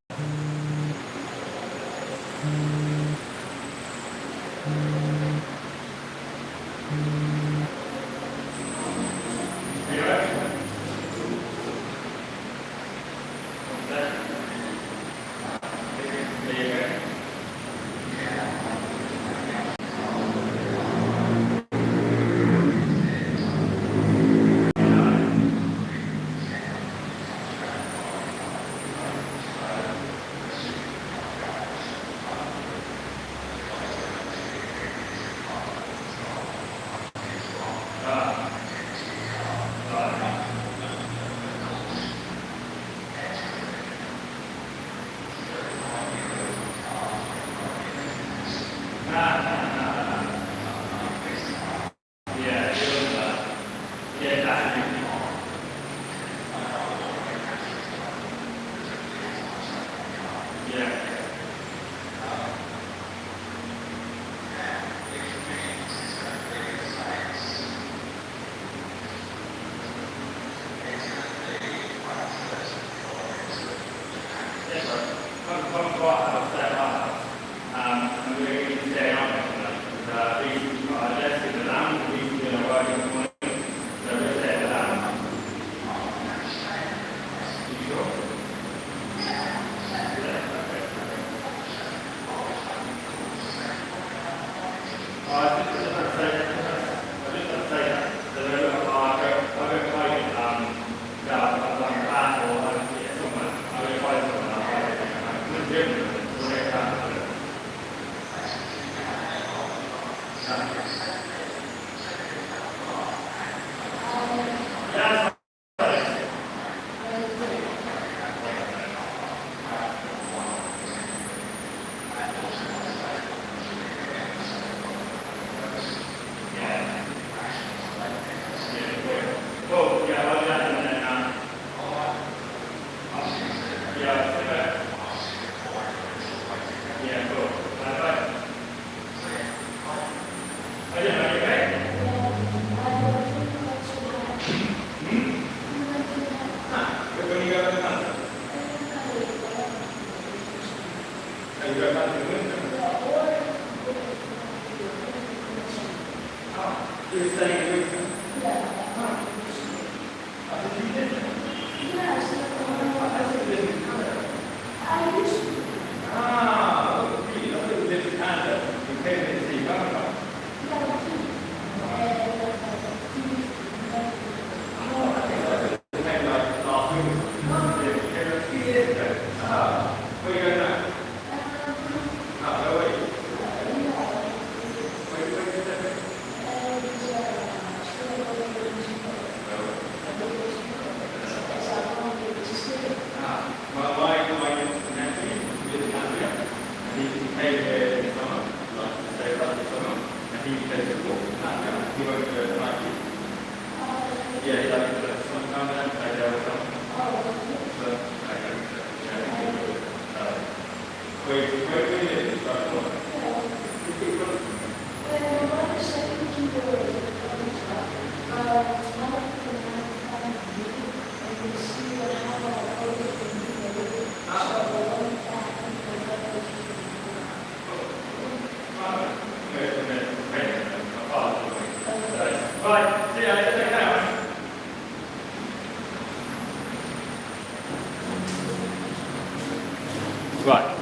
Right,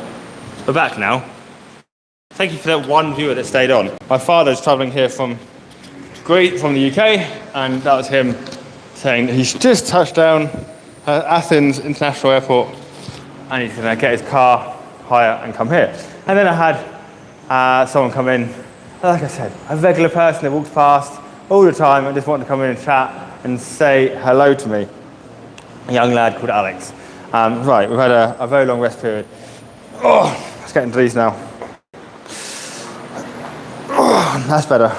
we're back now. Thank you for that one viewer that stayed on. My father's travelling here from the UK, and that was him saying that he's just touched down at Athens International Airport, and he's going to get his car hire and come here. And then I had someone come in, like I said, a regular person that walks past all the time and just wanted to come in and chat and say hello to me. A young lad called Alex. Right, we've had a very long rest period. Oh, let's get into these now. Oh, that's better.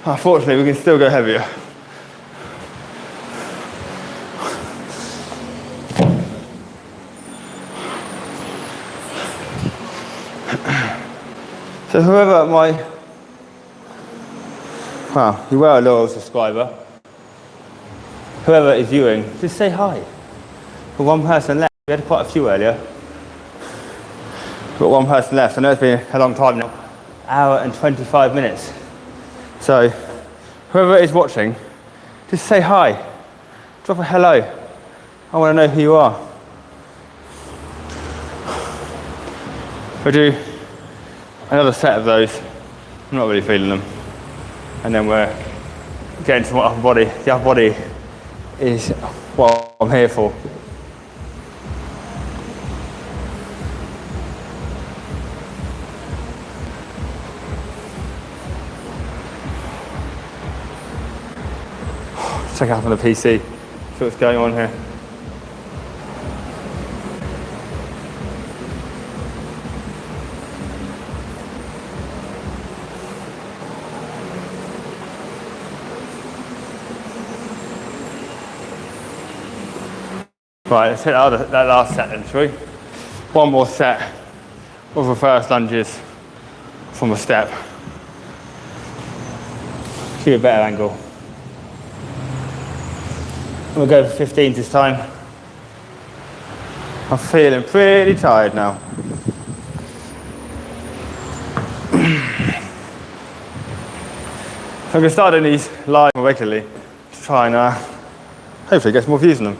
Unfortunately, we can still go heavier. So whoever you are a loyal subscriber. Whoever is viewing, just say hi. For one person left, we had quite a few earlier. We've got one person left. I know it's been a long time now. Hour and 25 minutes. So, whoever is watching, just say hi. Drop a hello. I want to know who you are. We'll do another set of those. I'm not really feeling them. And then we're getting to my upper body. The upper body is what I'm here for. Check out on the PC, see what's going on here. Right, let's hit that last set then, shall we? One more set of reverse lunges from a step. Give you a better angle. We'll go for 15 this time. I'm feeling pretty tired now. I'm going to start doing these live more regularly to try and hopefully get some more views on them.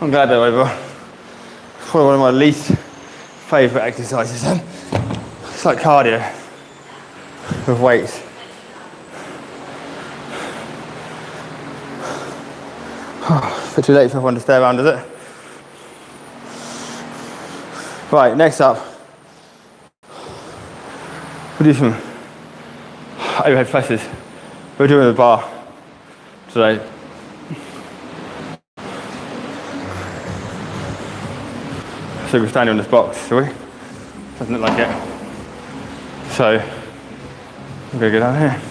I'm glad they're over. Probably one of my least favourite exercises then. It's like cardio with weights. It's a bit too late for everyone to stay around, is it? Right, next up, we'll do some overhead presses. We're doing the bar. today. So we're standing on this box, shall we? Doesn't look like it. So we're gonna go down here.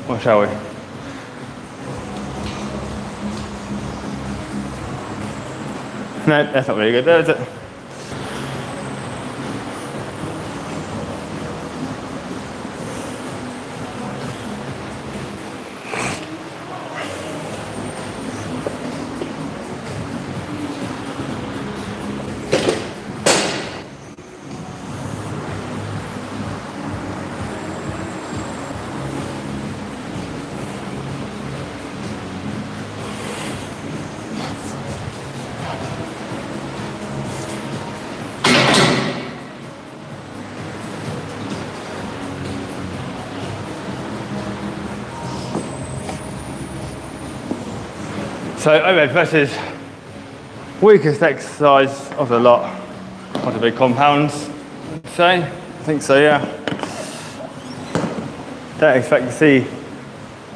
Or shall we? No, that's not really good there, is it? So overhead press is weakest exercise of the lot of the big compounds. I think so, yeah. Don't expect to see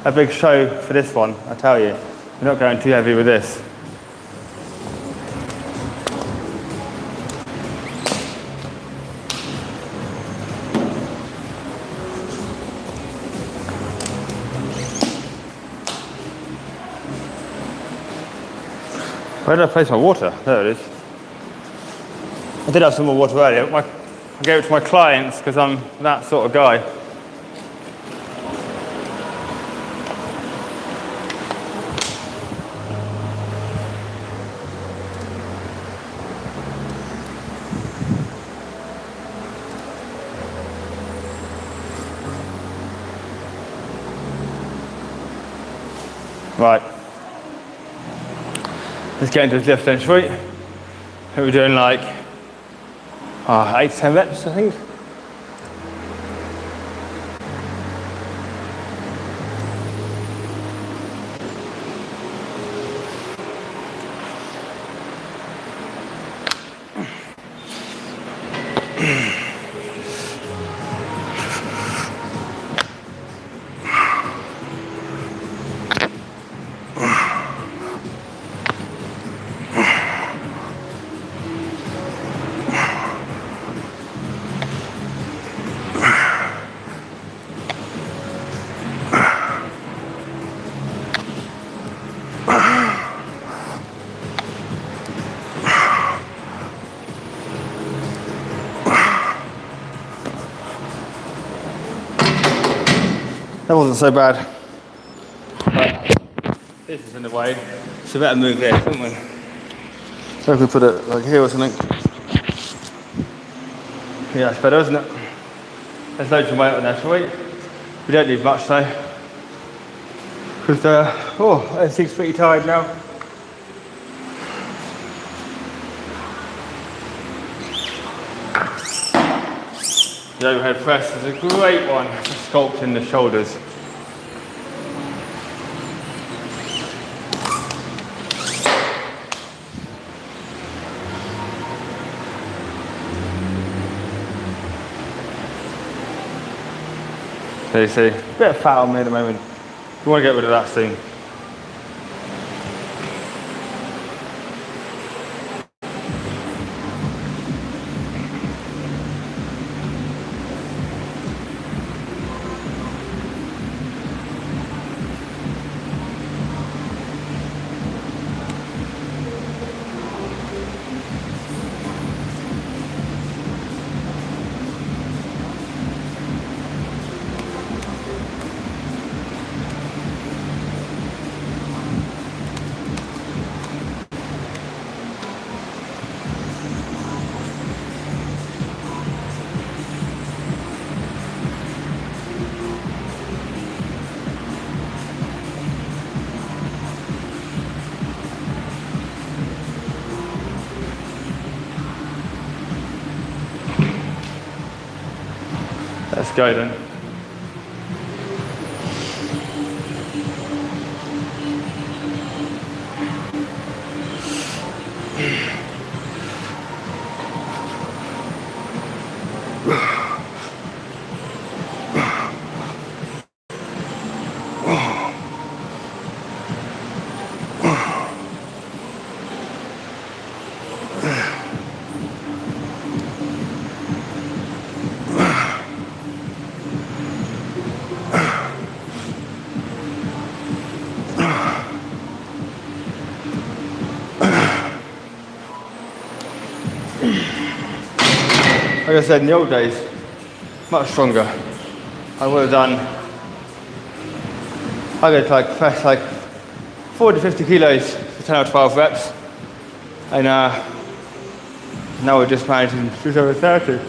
a big show for this one, I tell you. We're not going too heavy with this. Where did I place my water? There it is. I did have some more water earlier. I gave it to my clients because I'm that sort of guy. Right. Let's get into this lift then, shall we? I think we're doing like 8 to 10 reps, I think. That wasn't so bad. But this is in the way, so we better move this, haven't we? So if we put it like here or something. Yeah, that's better, isn't it? Let's load some weight on there, shall we? We don't need much though. Because, everything's pretty tired now. The overhead press is a great one for sculpting the shoulders. So you see, a bit of fat on me at the moment. We want to get rid of that soon. Let's go then. like I said, in the old days, much stronger. I would have done, I go to like press like 40 to 50 kilos for 10 or 12 reps. And now we're just managing just over 30.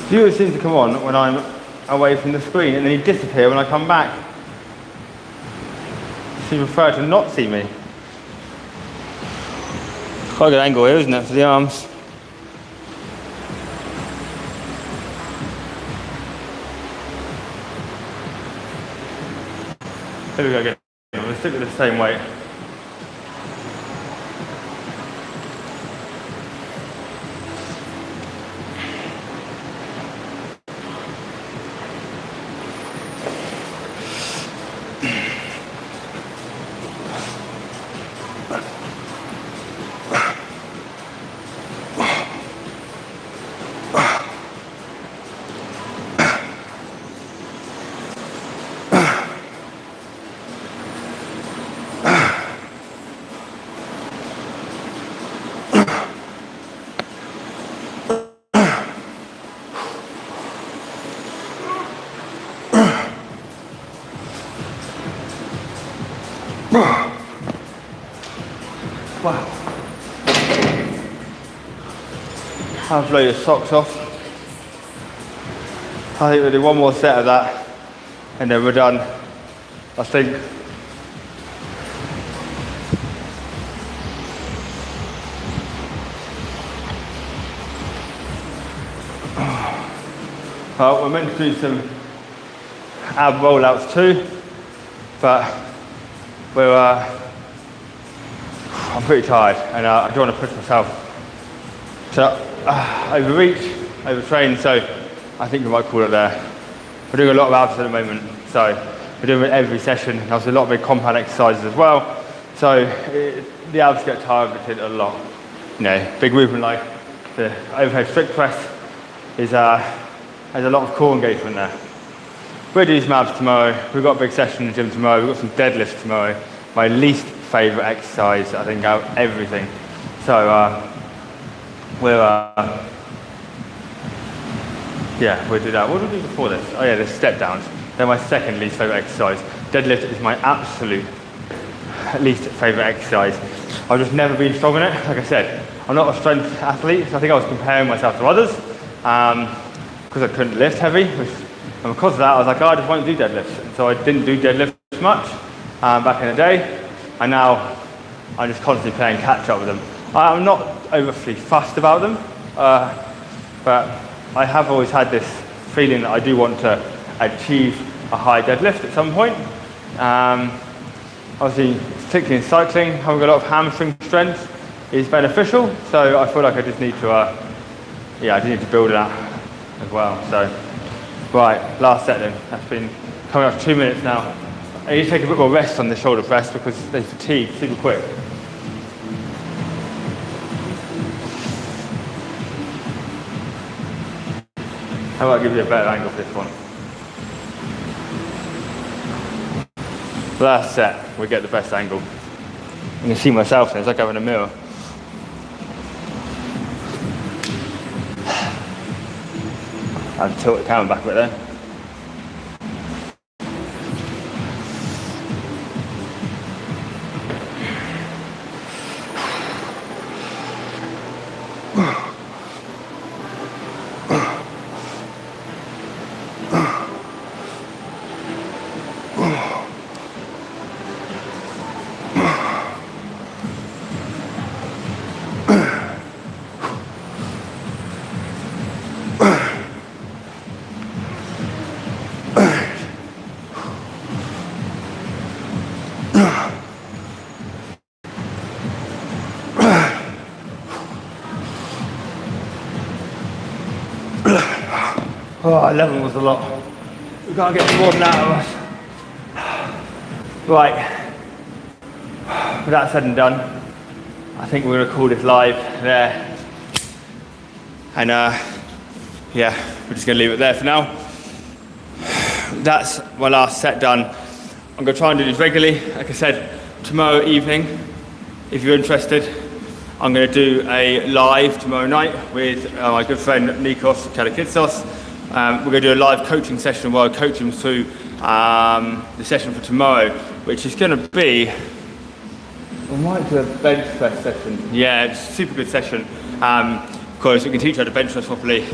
Viewers seem to come on when I'm away from the screen and then you disappear when I come back. You prefer to not see me. Quite a good angle here, isn't it, for the arms? Here we go again. I'm going to stick with the same weight. Wow. I'll blow your socks off. I think we'll do one more set of that and then we're done. I think. Well, we're meant to do some ab rollouts too, but I'm pretty tired and I don't want to push myself to overreach, overtrain, so I think we might call it there. We're doing a lot of abs at the moment, so we're doing it every session. There's a lot of big compound exercises as well, so the abs get targeted a lot. You know, big movement like the overhead strict press is has a lot of core engagement there. We're doing some abs tomorrow. We've got a big session in the gym tomorrow. We've got some deadlifts tomorrow. My least favourite exercise, I think, out of everything. So we'll do that. What did we do before this? Oh yeah, the step downs. They're my second least favourite exercise. Deadlift is my absolute least favourite exercise. I've just never been strong in it. Like I said, I'm not a strength athlete, so I think I was comparing myself to others because I couldn't lift heavy. And because of that, I was like, oh, I just won't do deadlifts. And so I didn't do deadlifts much back in the day. And now I'm just constantly playing catch up with them. I'm not overly fussed about them, but I have always had this feeling that I do want to achieve a high deadlift at some point. Obviously, particularly in cycling, having a lot of hamstring strength is beneficial. So I feel like I just need to, I do need to build that as well. So, right, last set then. That's been coming up to 2 minutes now. I need to take a bit more rest on the shoulder press because they fatigue super quick. How about I give you a better angle for this one? Last set, we get the best angle. You can see myself there, it's like having a mirror. I'll tilt the camera back a bit there. Oh, 11 was a lot. We can't get more than that out of us. Right, with that said and done, I think we're gonna call this live there. And yeah, we're just gonna leave it there for now. That's my last set done. I'm gonna try and do these regularly. Like I said, tomorrow evening, if you're interested, I'm gonna do a live tomorrow night with my good friend Nikos Kalakitsos. We're gonna do a live coaching session where I coach him through the session for tomorrow, which is gonna be, we might do a bench press session. Yeah, it's a super good session. Because we can teach you how to bench press properly,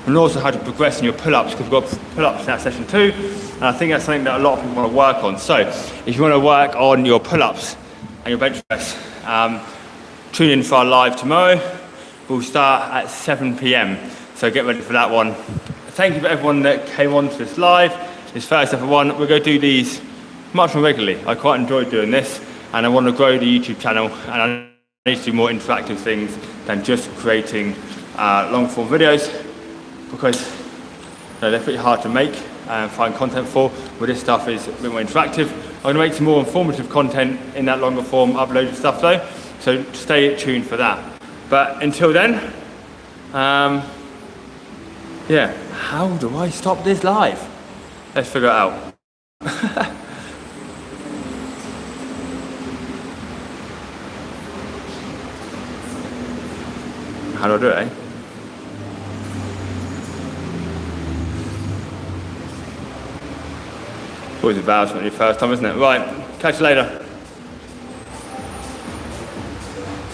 and also how to progress in your pull-ups, because we've got pull-ups in that session too, and I think that's something that a lot of people want to work on. So if you want to work on your pull-ups and your bench press, tune in for our live tomorrow. We'll start at 7 p.m, so get ready for that one. Thank you for everyone that came on to this live, this first ever one. We're going to do these much more regularly. I quite enjoy doing this, and I want to grow the YouTube channel, and I need to do more interactive things than just creating long form videos, because they're pretty hard to make and find content for, but this stuff is a bit more interactive. I'm going to make some more informative content in that longer form uploaded stuff though, so stay tuned for that. But until then, yeah, how do I stop this live? Let's figure it out. How do I do it, eh? Always embarrassment your first time, isn't it? Right, catch you later.